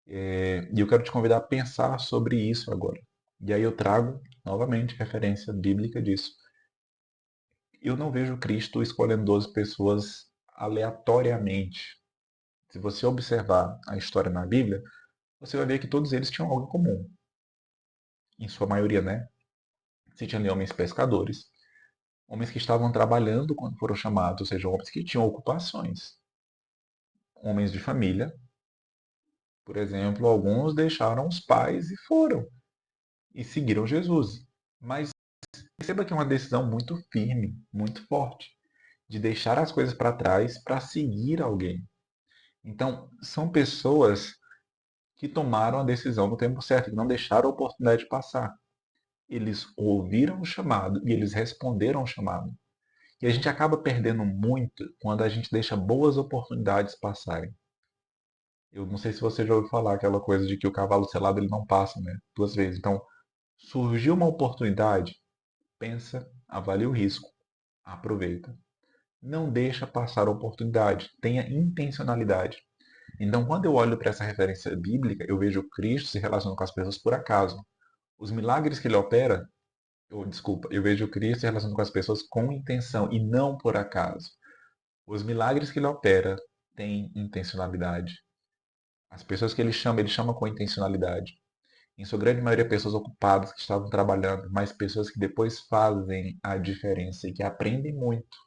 Speaker 1: E eu quero te convidar a pensar sobre isso agora. E aí eu trago, novamente, referência bíblica disso. Eu não vejo Cristo escolhendo 12 pessoas aleatoriamente. Se você observar a história na Bíblia, você vai ver que todos eles tinham algo em comum. Em sua maioria, né? Você tinha ali homens pescadores, homens que estavam trabalhando quando foram chamados, ou seja, homens que tinham ocupações. Homens de família, por exemplo, alguns deixaram os pais e foram, e seguiram Jesus. Mas perceba que é uma decisão muito firme, muito forte, de deixar as coisas para trás para seguir alguém. Então, são pessoas que tomaram a decisão no tempo certo, que não deixaram a oportunidade passar. Eles ouviram o chamado e eles responderam ao chamado. E a gente acaba perdendo muito quando a gente deixa boas oportunidades passarem. Eu não sei se você já ouviu falar aquela coisa de que o cavalo selado ele não passa, né? Duas vezes. Então, surgiu uma oportunidade, pensa, avalia o risco, aproveita. Não deixa passar a oportunidade, tenha intencionalidade. Então, quando eu olho para essa referência bíblica, eu vejo Cristo se relacionando com as pessoas por acaso. Os milagres que ele opera, desculpa, eu vejo Cristo se relacionando com as pessoas com intenção e não por acaso. Os milagres que ele opera têm intencionalidade. As pessoas que ele chama com intencionalidade. Em sua grande maioria, pessoas ocupadas que estavam trabalhando, mas pessoas que depois fazem a diferença e que aprendem muito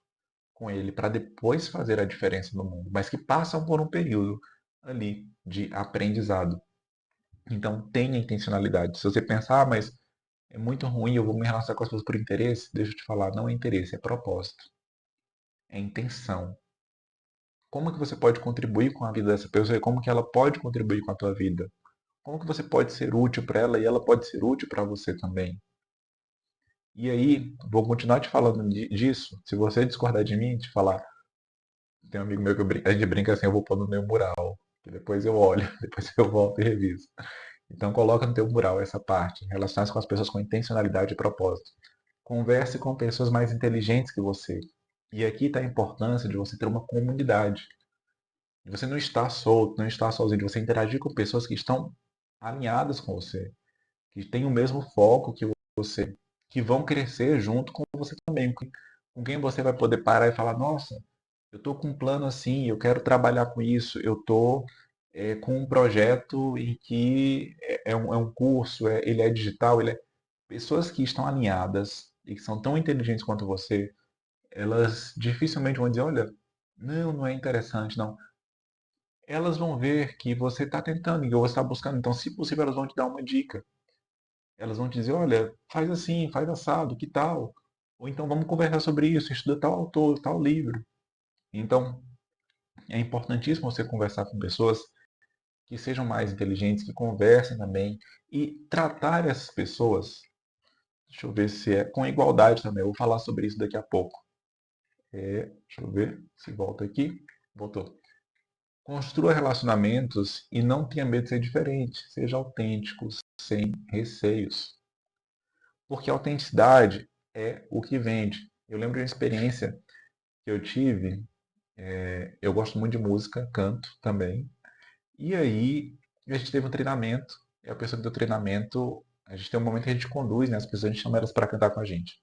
Speaker 1: com ele para depois fazer a diferença no mundo, mas que passam por um período ali de aprendizado. Então, tenha intencionalidade. Se você pensar, mas é muito ruim, eu vou me relacionar com as pessoas por interesse, deixa eu te falar, não é interesse, é propósito, é intenção. Como que você pode contribuir com a vida dessa pessoa e como que ela pode contribuir com a tua vida? Como que você pode ser útil para ela e ela pode ser útil para você também? E aí, vou continuar te falando disso. Se você discordar de mim, te falar, tem um amigo meu que a gente brinca assim, eu vou pôr no meu mural, que depois eu olho, depois eu volto e reviso. Então coloca no teu mural essa parte, relacionar-se com as pessoas com intencionalidade e propósito. Converse com pessoas mais inteligentes que você. E aqui está a importância de você ter uma comunidade. De você não estar solto, não estar sozinho, de você interagir com pessoas que estão alinhadas com você, que têm o mesmo foco que você, que vão crescer junto com você também, com quem você vai poder parar e falar, nossa, eu estou com um plano assim, eu quero trabalhar com isso, eu estou com um projeto em que é um curso, ele é digital, ele é... Pessoas que estão alinhadas e que são tão inteligentes quanto você, elas dificilmente vão dizer, olha, não é interessante, não. Elas vão ver que você está tentando e que você está buscando, então, se possível, elas vão te dar uma dica. Elas vão te dizer, olha, faz assim, faz assado, que tal? Ou então vamos conversar sobre isso, estuda tal autor, tal livro. Então, é importantíssimo você conversar com pessoas que sejam mais inteligentes, que conversem também e tratar essas pessoas, deixa eu ver se é com igualdade também, eu vou falar sobre isso daqui a pouco. Deixa eu ver se volta aqui. Voltou. Construa relacionamentos e não tenha medo de ser diferente. Seja autêntico, sem receios. Porque a autenticidade é o que vende. Eu lembro de uma experiência que eu tive. Eu gosto muito de música, canto também. E aí, a gente teve um treinamento. E a pessoa que deu treinamento, a gente tem um momento que a gente conduz, né? As pessoas, a gente chama elas para cantar com a gente.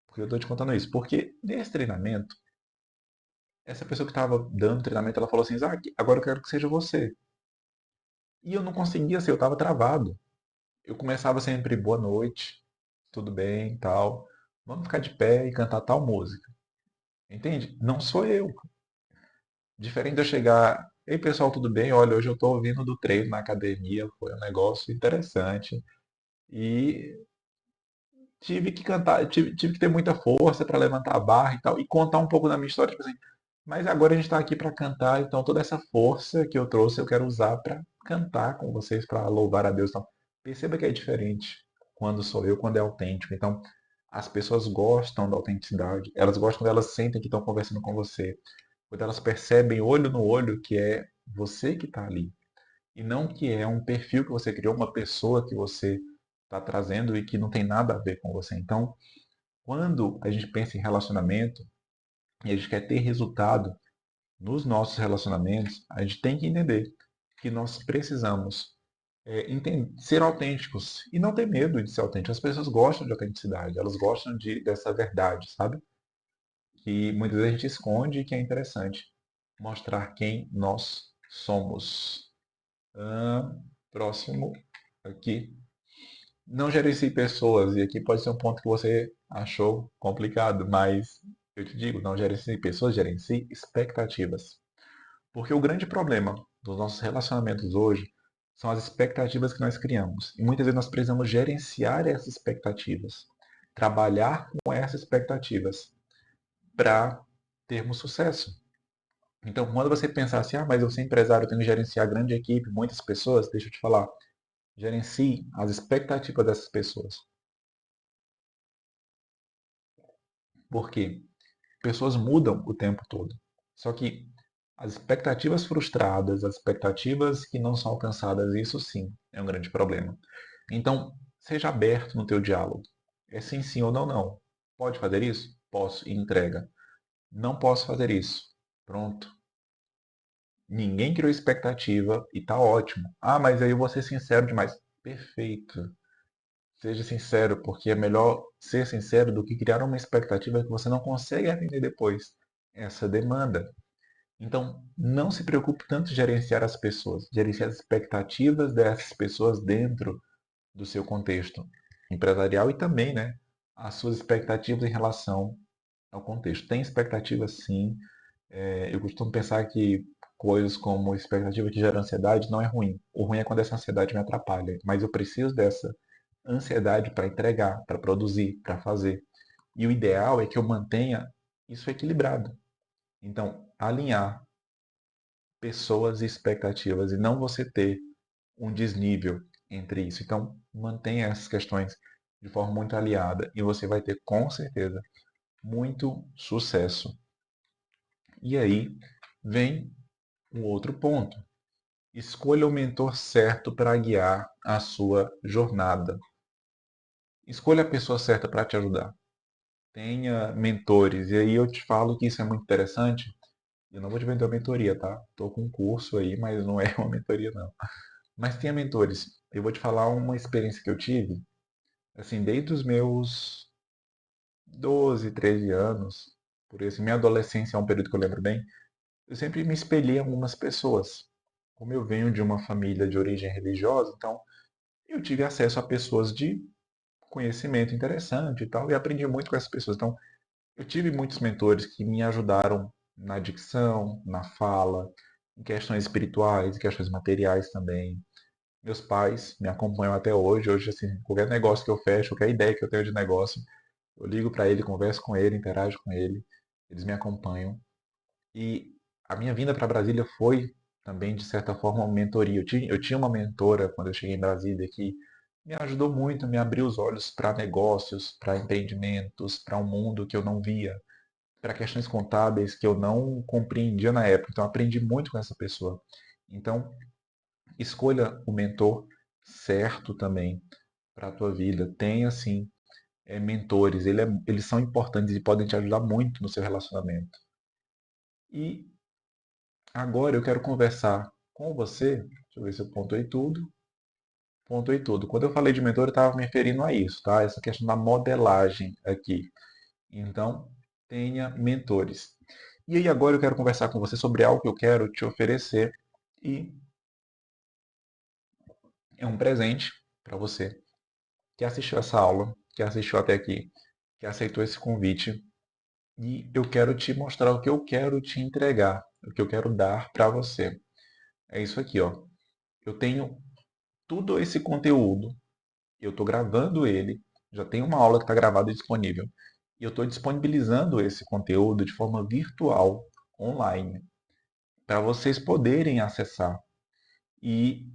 Speaker 1: Por que eu estou te contando isso? Porque nesse treinamento, essa pessoa que estava dando treinamento, ela falou assim, Isaac, agora eu quero que seja você. E eu não conseguia ser, eu estava travado. Eu começava sempre, boa noite, tudo bem, tal. Vamos ficar de pé e cantar tal música. Entende? Não sou eu. Diferente de eu chegar, ei pessoal, tudo bem? Olha, hoje eu estou ouvindo do treino na academia, foi um negócio interessante. E tive que cantar, tive que ter muita força para levantar a barra e tal, e contar um pouco da minha história, tipo assim, mas agora a gente está aqui para cantar, então toda essa força que eu trouxe eu quero usar para cantar com vocês, para louvar a Deus. Então, perceba que é diferente quando sou eu, quando é autêntico. Então, as pessoas gostam da autenticidade, elas gostam quando elas sentem que estão conversando com você, quando elas percebem olho no olho que é você que está ali, e não que é um perfil que você criou, uma pessoa que você está trazendo e que não tem nada a ver com você. Então, quando a gente pensa em relacionamento e a gente quer ter resultado nos nossos relacionamentos, a gente tem que entender que nós precisamos ser autênticos e não ter medo de ser autêntico. As pessoas gostam de autenticidade, elas gostam dessa verdade, sabe? Que muitas vezes a gente esconde e que é interessante. mostrar quem nós somos. Próximo aqui. Não gerencie pessoas, e aqui pode ser um ponto que você achou complicado, mas eu te digo, não gerencie pessoas, gerencie expectativas. Porque o grande problema dos nossos relacionamentos hoje são as expectativas que nós criamos. E muitas vezes nós precisamos gerenciar essas expectativas, trabalhar com essas expectativas para termos sucesso. Então, quando você pensar assim, mas eu sou empresário, eu tenho que gerenciar grande equipe, muitas pessoas, deixa eu te falar, gerencie as expectativas dessas pessoas. Por quê? Pessoas mudam o tempo todo. Só que as expectativas frustradas, as expectativas que não são alcançadas, isso sim é um grande problema. Então, seja aberto no teu diálogo. É sim, sim ou não, não. Pode fazer isso? Posso. E entrega. Não posso fazer isso. Pronto. Ninguém criou expectativa e tá ótimo. Ah, mas aí eu vou ser sincero demais. Perfeito. Seja sincero, porque é melhor ser sincero do que criar uma expectativa que você não consegue atender depois. Essa demanda. Então, não se preocupe tanto em gerenciar as pessoas, gerenciar as expectativas dessas pessoas dentro do seu contexto empresarial e também, né, as suas expectativas em relação ao contexto. Tem expectativas, sim. Eu costumo pensar que coisas como expectativa que gera ansiedade não é ruim. O ruim é quando essa ansiedade me atrapalha. Mas eu preciso dessa ansiedade para entregar, para produzir, para fazer. E o ideal é que eu mantenha isso equilibrado. Então, alinhar pessoas e expectativas e não você ter um desnível entre isso. Então, mantenha essas questões de forma muito aliada e você vai ter com certeza muito sucesso. E aí vem um outro ponto. Escolha o mentor certo para guiar a sua jornada. Escolha a pessoa certa para te ajudar. Tenha mentores. E aí eu te falo que isso é muito interessante. Eu não vou te vender uma mentoria, tá? Estou com um curso aí, mas não é uma mentoria, não. Mas tenha mentores. Eu vou te falar uma experiência que eu tive, assim, desde os meus 12, 13 anos, por isso, minha adolescência é um período que eu lembro bem, eu sempre me espelhei em algumas pessoas. Como eu venho de uma família de origem religiosa, então eu tive acesso a pessoas de conhecimento interessante e tal, e aprendi muito com essas pessoas. Então, eu tive muitos mentores que me ajudaram na dicção, na fala, em questões espirituais, em questões materiais também. Meus pais me acompanham até hoje. Hoje, assim, qualquer negócio que eu fecho, qualquer ideia que eu tenho de negócio, eu ligo para ele, converso com ele, interajo com ele. Eles me acompanham. E a minha vinda para Brasília foi também, de certa forma, uma mentoria. Eu tinha uma mentora quando eu cheguei em Brasília que me ajudou muito, me abriu os olhos para negócios, para empreendimentos, para um mundo que eu não via, para questões contábeis que eu não compreendia na época. Então, eu aprendi muito com essa pessoa. Então, escolha o mentor certo também para a tua vida. Tenha, assim, mentores. Eles são importantes e podem te ajudar muito no seu relacionamento. E agora eu quero conversar com você. Deixa eu ver se eu pontuei tudo. Pontuei tudo. Quando eu falei de mentor, eu estava me referindo a isso, tá? Essa questão da modelagem aqui. Então, tenha mentores. E aí agora eu quero conversar com você sobre algo que eu quero te oferecer e é um presente para você que assistiu essa aula, que assistiu até aqui, que aceitou esse convite e eu quero te mostrar o que eu quero te entregar, o que eu quero dar para você. É isso aqui, ó. Eu tenho tudo esse conteúdo, eu estou gravando ele, já tem uma aula que está gravada e disponível. E eu estou disponibilizando esse conteúdo de forma virtual, online, para vocês poderem acessar. E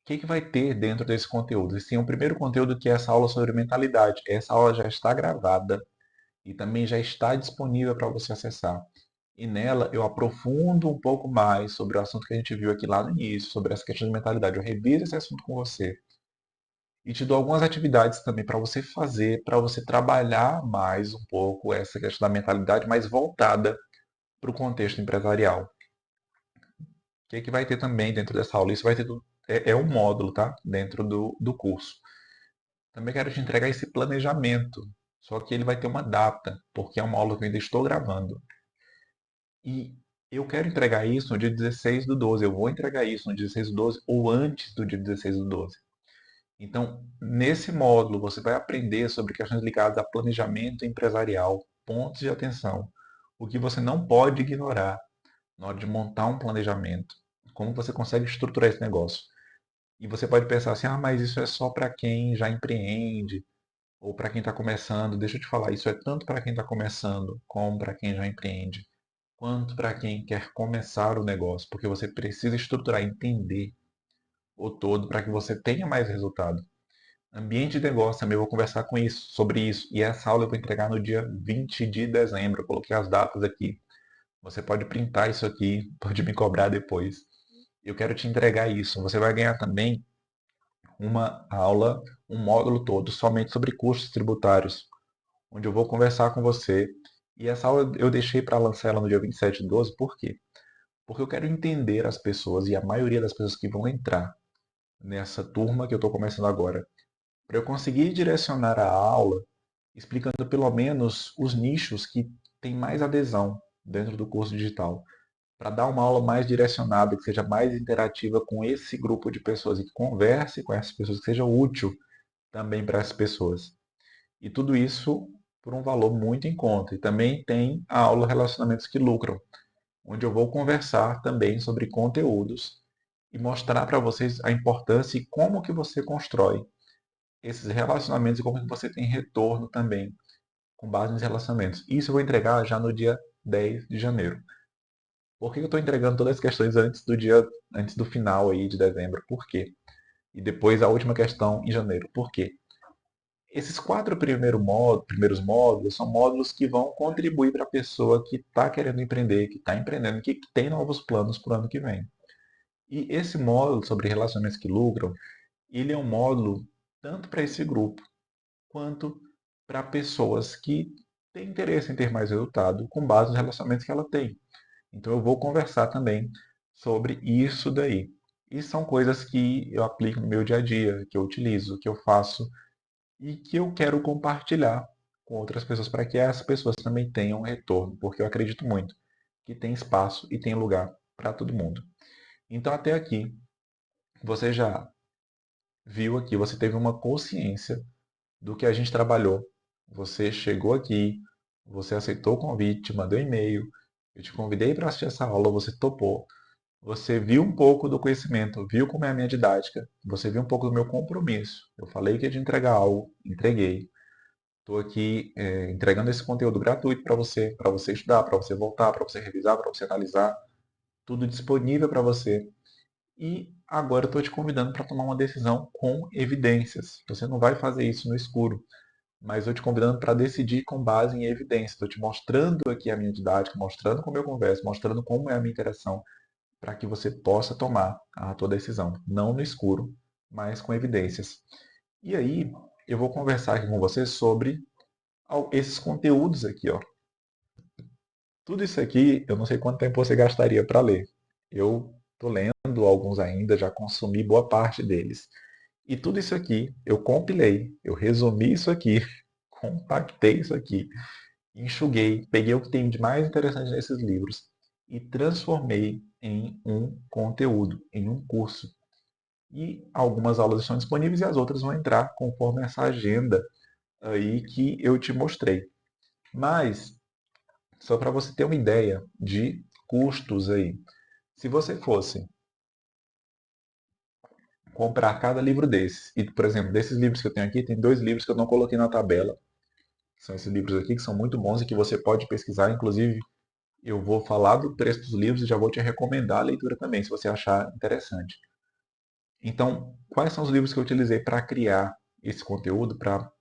Speaker 1: o que vai ter dentro desse conteúdo? Esse tem o primeiro conteúdo que é essa aula sobre mentalidade. Essa aula já está gravada e também já está disponível para você acessar. E nela eu aprofundo um pouco mais sobre o assunto que a gente viu aqui lá no início, sobre essa questão de mentalidade. Eu reviso esse assunto com você e te dou algumas atividades também para você fazer, para você trabalhar mais um pouco essa questão da mentalidade mais voltada para o contexto empresarial. O que vai ter também dentro dessa aula? Isso vai ter é um módulo, tá? Dentro do curso. Também quero te entregar esse planejamento, só que ele vai ter uma data, porque é uma aula que eu ainda estou gravando. E Eu quero entregar isso no dia 16/12, eu vou entregar isso no dia 16/12 ou antes do dia 16/12. Então, nesse módulo, você vai aprender sobre questões ligadas a planejamento empresarial, pontos de atenção, o que você não pode ignorar na hora de montar um planejamento, como você consegue estruturar esse negócio. E você pode pensar assim, ah, mas isso é só para quem já empreende, ou para quem está começando. Deixa eu te falar, isso é tanto para quem está começando, como para quem já empreende, quanto para quem quer começar o negócio, porque você precisa estruturar, entender o todo para que você tenha mais resultado. Ambiente de negócio também, eu vou conversar com isso, sobre isso. E essa aula eu vou entregar no dia 20 de dezembro. Eu coloquei as datas aqui. Você pode printar isso aqui, pode me cobrar depois. Eu quero te entregar isso. Você vai ganhar também uma aula, um módulo todo somente sobre custos tributários, onde eu vou conversar com você. E essa aula eu deixei para lançar ela no dia 27/12, por quê? Porque eu quero entender as pessoas e a maioria das pessoas que vão entrar nessa turma que eu estou começando agora, para eu conseguir direcionar a aula explicando pelo menos os nichos que têm mais adesão dentro do curso digital, para dar uma aula mais direcionada, que seja mais interativa com esse grupo de pessoas e que converse com essas pessoas, que seja útil também para essas pessoas. E tudo isso por um valor muito em conta. E também tem a aula Relacionamentos que Lucram, onde eu vou conversar também sobre conteúdos e mostrar para vocês a importância e como que você constrói esses relacionamentos e como que você tem retorno também com base nos relacionamentos. Isso eu vou entregar já no dia 10 de janeiro. Por que eu estou entregando todas as questões antes do final aí de dezembro? Por quê? E depois a última questão em janeiro. Por quê? Esses quatro primeiros módulos são módulos que vão contribuir para a pessoa que está querendo empreender, que está empreendendo, que tem novos planos para o ano que vem. E esse módulo sobre relacionamentos que lucram, ele é um módulo tanto para esse grupo quanto para pessoas que têm interesse em ter mais resultado com base nos relacionamentos que ela tem. Então eu vou conversar também sobre isso daí. E são coisas que eu aplico no meu dia a dia, que eu utilizo, que eu faço e que eu quero compartilhar com outras pessoas para que essas pessoas também tenham retorno, porque eu acredito muito que tem espaço e tem lugar para todo mundo. Então até aqui você já viu aqui, você teve uma consciência do que a gente trabalhou. Você chegou aqui, você aceitou o convite, mandou e-mail, eu te convidei para assistir essa aula, você topou. Você viu um pouco do conhecimento, viu como é a minha didática, você viu um pouco do meu compromisso. Eu falei que ia te entregar algo, entreguei. Estou aqui entregando esse conteúdo gratuito para você estudar, para você voltar, para você revisar, para você analisar, tudo disponível para você. E agora eu estou te convidando para tomar uma decisão com evidências. Você não vai fazer isso no escuro, mas eu te convidando para decidir com base em evidências. Estou te mostrando aqui a minha didática, mostrando como eu converso, mostrando como é a minha interação, para que você possa tomar a tua decisão, não no escuro, mas com evidências. E aí, eu vou conversar aqui com você sobre esses conteúdos aqui, ó. Tudo isso aqui, eu não sei quanto tempo você gastaria para ler. Eu estou lendo alguns ainda, já consumi boa parte deles. E tudo isso aqui eu compilei, eu resumi isso aqui, compactei isso aqui, enxuguei, peguei o que tem de mais interessante nesses livros e transformei em um conteúdo, em um curso. E algumas aulas estão disponíveis e as outras vão entrar conforme essa agenda aí que eu te mostrei. Mas, só para você ter uma ideia de custos aí, se você fosse comprar cada livro desses, e por exemplo, desses livros que eu tenho aqui, tem dois livros que eu não coloquei na tabela, são esses livros aqui que são muito bons e que você pode pesquisar, inclusive eu vou falar do preço dos livros e já vou te recomendar a leitura também, se você achar interessante. Então, quais são os livros que eu utilizei para criar esse conteúdo, para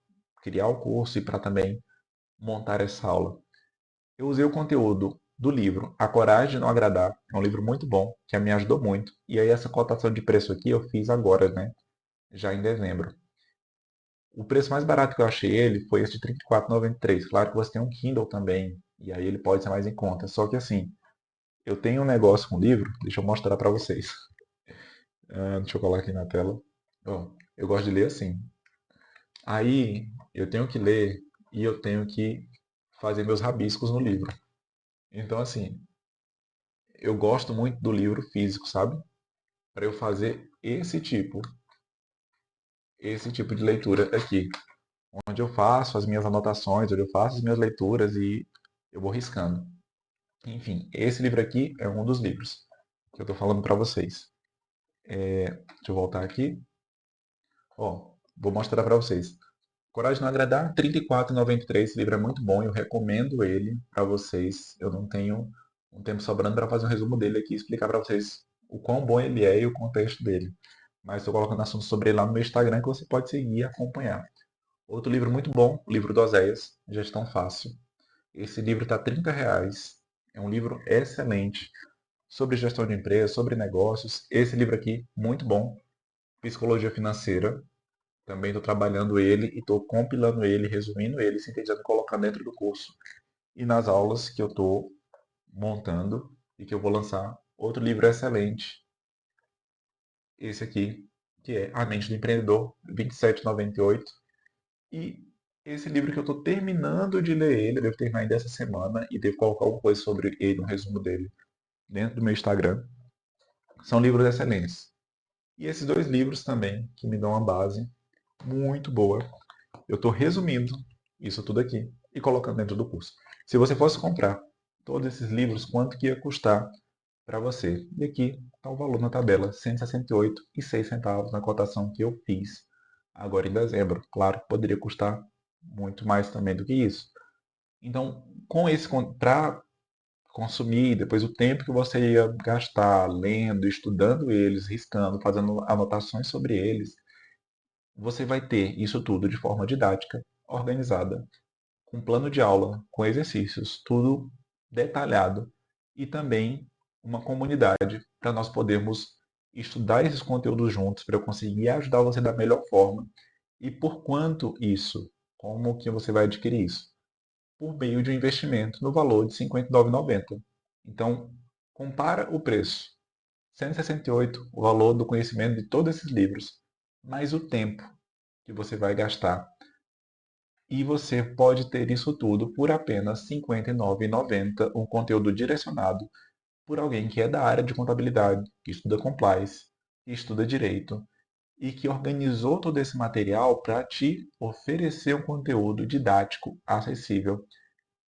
Speaker 1: criar o curso e para também montar essa aula? Eu usei o conteúdo do livro A Coragem de Não Agradar, é um livro muito bom, que me ajudou muito. E aí essa cotação de preço aqui eu fiz agora, né? Já em dezembro. O preço mais barato que eu achei ele foi esse de R$ 34,93. Claro que você tem um Kindle também, e aí ele pode ser mais em conta. Só que assim, eu tenho um negócio com o livro, deixa eu mostrar para vocês. Deixa eu colocar aqui na tela. Ó, eu gosto de ler assim. Aí eu tenho que ler e eu tenho que fazer meus rabiscos no livro. Então, assim, eu gosto muito do livro físico, sabe? Para eu fazer esse tipo de leitura aqui, onde eu faço as minhas anotações, onde eu faço as minhas leituras e eu vou riscando. Enfim, esse livro aqui é um dos livros que eu estou falando para vocês. Deixa eu voltar aqui. Ó, vou mostrar para vocês. Coragem de Não Agradar, R$ 34,93. Esse livro é muito bom, eu recomendo ele para vocês. Eu não tenho um tempo sobrando para fazer um resumo dele aqui e explicar para vocês o quão bom ele é e o contexto dele. Mas estou colocando assuntos sobre ele lá no meu Instagram que você pode seguir e acompanhar. Outro livro muito bom, o livro do Oséias, Gestão Fácil. Esse livro está R$ 30. É um livro excelente sobre gestão de empresas, sobre negócios. Esse livro aqui, muito bom. Psicologia Financeira. Também estou trabalhando ele e estou compilando ele, resumindo ele, sintetizando e colocando dentro do curso. E nas aulas que eu estou montando e que eu vou lançar, outro livro excelente, esse aqui, que é A Mente do Empreendedor, 27,98. E esse livro que eu estou terminando de ler ele, eu devo terminar ainda essa semana e devo colocar alguma coisa sobre ele, um resumo dele, dentro do meu Instagram. São livros excelentes. E esses dois livros também, que me dão uma base muito boa. Eu estou resumindo isso tudo aqui e colocando dentro do curso. Se você fosse comprar todos esses livros, quanto que ia custar para você? E aqui está o valor na tabela, R$ 168,06 na cotação que eu fiz agora em dezembro. Claro que poderia custar muito mais também do que isso. Então, com esse para consumir, depois o tempo que você ia gastar lendo, estudando eles, riscando, fazendo anotações sobre eles, você vai ter isso tudo de forma didática, organizada, com plano de aula, com exercícios, tudo detalhado e também uma comunidade para nós podermos estudar esses conteúdos juntos, para eu conseguir ajudar você da melhor forma. E por quanto isso? Como que você vai adquirir isso? Por meio de um investimento no valor de R$ 59,90. Então, compara o preço. 168, o valor do conhecimento de todos esses livros, mais o tempo que você vai gastar. E você pode ter isso tudo por apenas R$ 59,90, um conteúdo direcionado por alguém que é da área de contabilidade, que estuda compliance, que estuda direito e que organizou todo esse material para te oferecer um conteúdo didático, acessível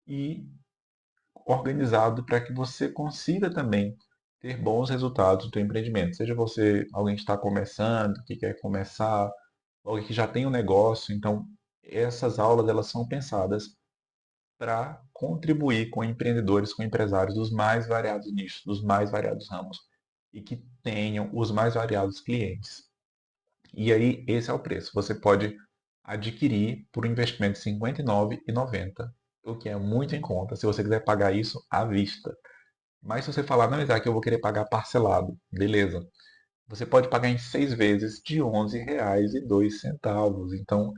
Speaker 1: e organizado para que você consiga também ter bons resultados no seu empreendimento. Seja você alguém que está começando, que quer começar, alguém que já tem um negócio. Então, essas aulas elas são pensadas para contribuir com empreendedores, com empresários dos mais variados nichos, dos mais variados ramos e que tenham os mais variados clientes. E aí, esse é o preço. Você pode adquirir por um investimento de R$ 59,90, o que é muito em conta, se você quiser pagar isso à vista. Mas se você falar, não, Isaac, eu vou querer pagar parcelado, beleza. Você pode pagar em 6 vezes de R$ 11,02. Então,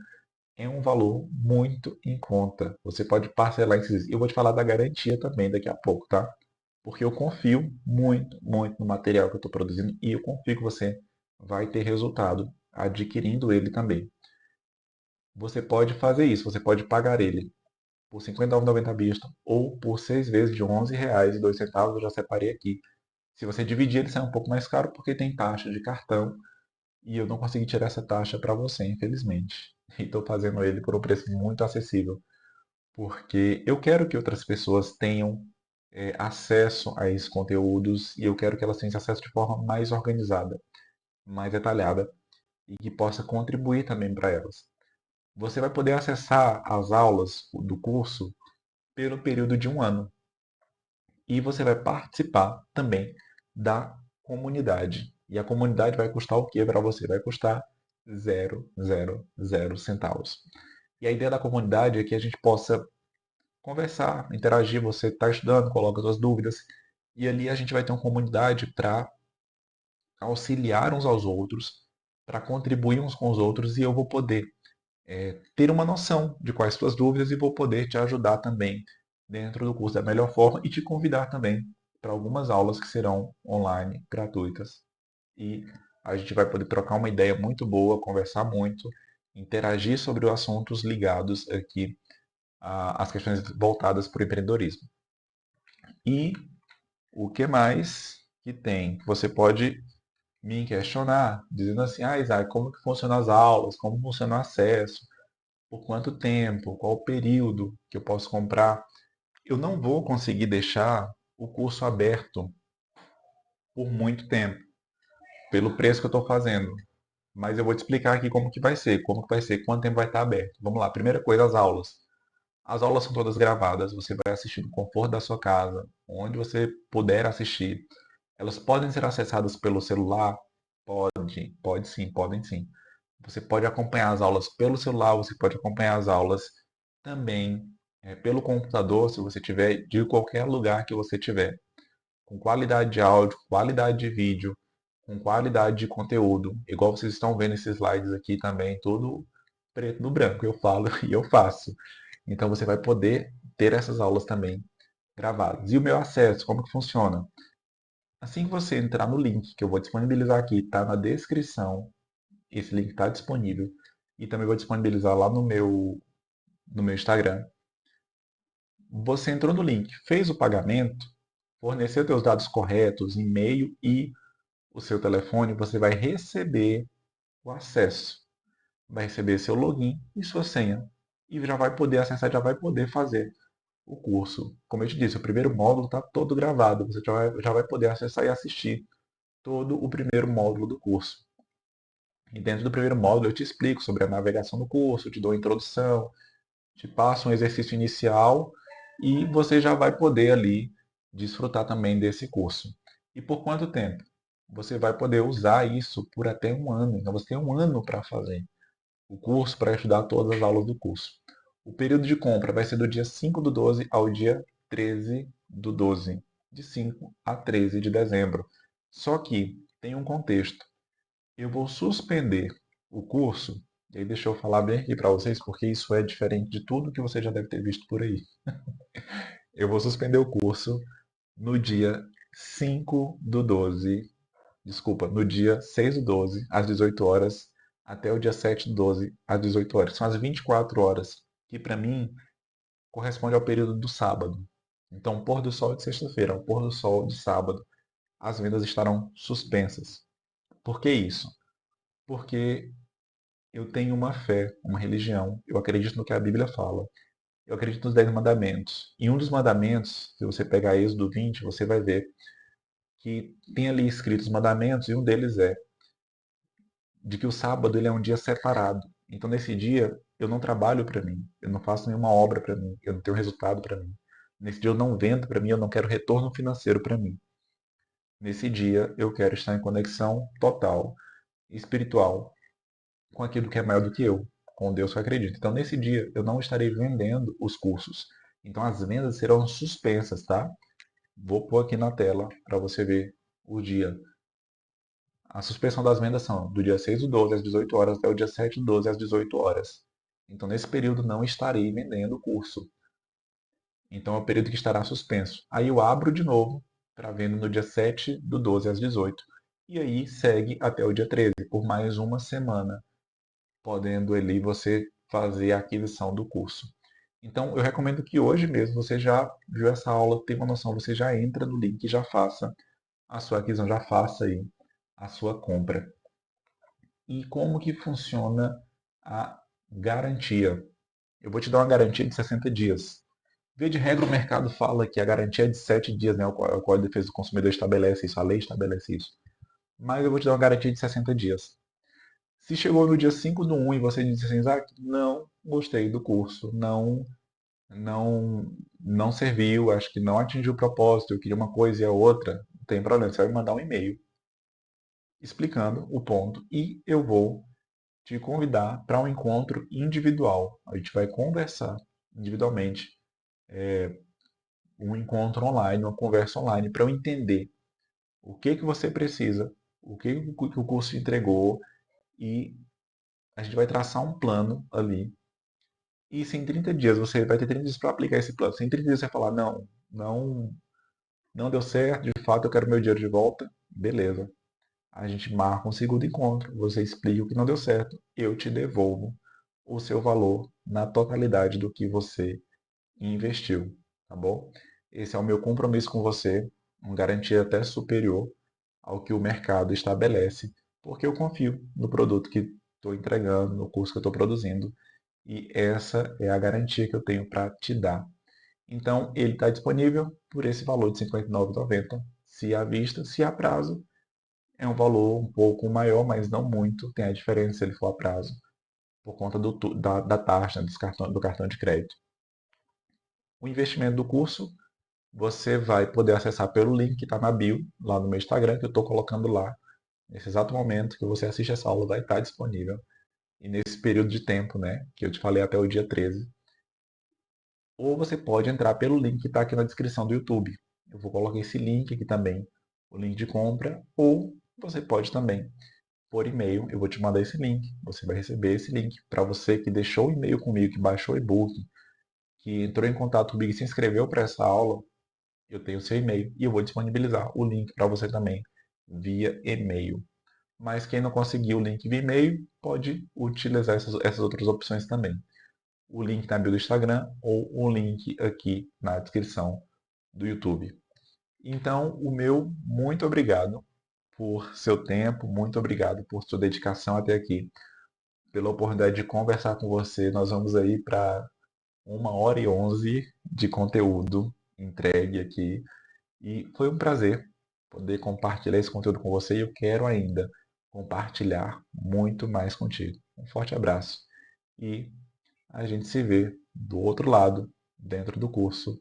Speaker 1: é um valor muito em conta. Você pode parcelar em 6 vezes. Eu vou te falar da garantia também daqui a pouco, tá? Porque eu confio muito, muito no material que eu estou produzindo e eu confio que você vai ter resultado adquirindo ele também. Você pode fazer isso, você pode pagar ele por R$ 59,90 à vista ou por 6 vezes de R$ 11,02. Eu já separei aqui. Se você dividir, ele sai um pouco mais caro porque tem taxa de cartão e eu não consegui tirar essa taxa para você, infelizmente. E estou fazendo ele por um preço muito acessível, porque eu quero que outras pessoas tenham acesso a esses conteúdos e eu quero que elas tenham esse acesso de forma mais organizada, mais detalhada e que possa contribuir também para elas. Você vai poder acessar as aulas do curso pelo período de um ano e você vai participar também da comunidade. E a comunidade vai custar o que para você? Vai custar 0,00 centavos. E a ideia da comunidade é que a gente possa conversar, interagir. Você está estudando, coloca suas dúvidas. E ali a gente vai ter uma comunidade para auxiliar uns aos outros, para contribuir uns com os outros. E eu vou poder ter uma noção de quais suas dúvidas e vou poder te ajudar também dentro do curso da melhor forma e te convidar também para algumas aulas que serão online, gratuitas. E a gente vai poder trocar uma ideia muito boa, conversar muito, interagir sobre assuntos ligados aqui às questões voltadas para o empreendedorismo. E O que mais que tem? Você pode me questionar, dizendo assim, Isaac, como que funcionam as aulas? Como funciona o acesso? Por quanto tempo? Qual o período que eu posso comprar? Eu não vou conseguir deixar o curso aberto por muito tempo, pelo preço que eu estou fazendo. Mas eu vou te explicar aqui como que vai ser, quanto tempo vai estar aberto. Vamos lá, primeira coisa, as aulas. As aulas são todas gravadas, você vai assistir no conforto da sua casa, onde você puder assistir. Elas podem ser acessadas pelo celular? Pode sim, podem sim. Você pode acompanhar as aulas pelo celular, você pode acompanhar as aulas também pelo computador, se você tiver, de qualquer lugar que você tiver, com qualidade de áudio, qualidade de vídeo, com qualidade de conteúdo, igual vocês estão vendo esses slides aqui também, tudo preto no branco, eu falo e eu faço. Então você vai poder ter essas aulas também gravadas. E o meu acesso, como que funciona? Assim que você entrar no link que eu vou disponibilizar aqui, está na descrição, esse link está disponível, e também vou disponibilizar lá no meu Instagram. Você entrou no link, fez o pagamento, forneceu seus dados corretos, e-mail e o seu telefone, você vai receber o acesso. Vai receber seu login e sua senha. E já vai poder acessar, já vai poder fazer o curso. Como eu te disse, o primeiro módulo está todo gravado. Você já vai poder acessar e assistir todo o primeiro módulo do curso. E dentro do primeiro módulo eu te explico sobre a navegação do curso, te dou a introdução, te passo um exercício inicial e você já vai poder ali desfrutar também desse curso. E por quanto tempo? Você vai poder usar isso por até um ano. Então você tem um ano para fazer o curso, para estudar todas as aulas do curso. O período de compra vai ser do dia 5 do 12 ao dia 13 do 12, de 5 a 13 de dezembro. Só que tem um contexto. Eu vou suspender o curso, e aí deixa eu falar bem aqui para vocês, porque isso é diferente de tudo que você já deve ter visto por aí. Eu vou suspender o curso no dia 5 do 12, desculpa, no dia 6 do 12, às 18 horas, até o dia 7 do 12, às 18 horas. São as 24 horas, que para mim corresponde ao período do sábado. Então, pôr do sol de sexta-feira ao pôr do sol de sábado, as vendas estarão suspensas. Por que isso? Porque eu tenho uma fé, uma religião, eu acredito no que a Bíblia fala. Eu acredito nos 10 mandamentos. E um dos mandamentos, se você pegar Êxodo 20, você vai ver que tem ali escritos os mandamentos, e um deles é de que o sábado ele é um dia separado. Então, nesse dia, eu não trabalho para mim, eu não faço nenhuma obra para mim, eu não tenho resultado para mim. Nesse dia, eu não vendo para mim, eu não quero retorno financeiro para mim. Nesse dia, eu quero estar em conexão total, espiritual, com aquilo que é maior do que eu, com Deus que eu acredito. Então, nesse dia, eu não estarei vendendo os cursos. Então, as vendas serão suspensas, tá? Vou pôr aqui na tela para você ver o dia. A suspensão das vendas são do dia 6 do 12 às 18 horas até o dia 7 do 12 às 18 horas. Então, nesse período, não estarei vendendo o curso. Então, é o período que estará suspenso. Aí eu abro de novo para venda no dia 7 do 12 às 18. E aí segue até o dia 13, por mais uma semana, podendo ali você fazer a aquisição do curso. Então, eu recomendo que hoje mesmo você já viu essa aula, tem uma noção, você já entra no link e já faça a sua aquisição, já faça aí a sua compra. E como que funciona a garantia? Eu vou te dar uma garantia de 60 dias. Via de regra, o mercado fala que a garantia é de 7 dias, né? O Código de Defesa do Consumidor estabelece isso, a lei estabelece isso. Mas eu vou te dar uma garantia de 60 dias. Se chegou no dia 5 do 1 e você disse assim, Isaac, não gostei do curso, não serviu, acho que não atingiu o propósito, eu queria uma coisa e a outra, não tem problema, você vai me mandar um e-mail explicando o ponto e eu vou te convidar para um encontro individual. A gente vai conversar individualmente, um encontro online, uma conversa online, para eu entender o que que você precisa, o que o curso entregou e a gente vai traçar um plano ali. E se em 30 dias você vai ter 30 dias para aplicar esse plano. Se em 30 dias você falar, não deu certo, de fato eu quero meu dinheiro de volta, beleza. A gente marca um segundo encontro, você explica o que não deu certo, eu te devolvo o seu valor na totalidade do que você investiu, tá bom? Esse é o meu compromisso com você. uma garantia até superior ao que o mercado estabelece, porque eu confio no produto que estou entregando, no curso que eu estou produzindo, e essa é a garantia que eu tenho para te dar. Então, ele está disponível por esse valor de R$ 59,90, se à vista, se a prazo, é um valor um pouco maior, mas não muito, tem a diferença se ele for a prazo, por conta da taxa do cartão de crédito. O investimento do curso você vai poder acessar pelo link que está na bio, lá no meu Instagram, que eu estou colocando lá. Nesse exato momento que você assiste essa aula, vai estar disponível. E nesse período de tempo, né, que eu te falei até o dia 13. Ou você pode entrar pelo link que está aqui na descrição do YouTube. Eu vou colocar esse link aqui também, o link de compra. Ou você pode também, por e-mail, eu vou te mandar esse link. Você vai receber esse link para você que deixou o e-mail comigo, que baixou o e-book, que entrou em contato comigo e se inscreveu para essa aula. Eu tenho o seu e-mail e eu vou disponibilizar o link para você também via e-mail. Mas quem não conseguir o link via e-mail pode utilizar essas outras opções também. O link na bio do Instagram ou o link aqui na descrição do YouTube. Então, o meu muito obrigado por seu tempo, muito obrigado por sua dedicação até aqui, pela oportunidade de conversar com você. Nós vamos aí para 1h11 de conteúdo entregue aqui. E foi um prazer poder compartilhar esse conteúdo com você e eu quero ainda compartilhar muito mais contigo. Um forte abraço e a gente se vê do outro lado, dentro do curso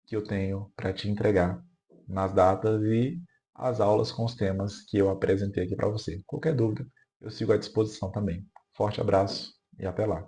Speaker 1: que eu tenho para te entregar nas datas e as aulas com os temas que eu apresentei aqui para você. Qualquer dúvida, eu sigo à disposição também. Forte abraço e até lá.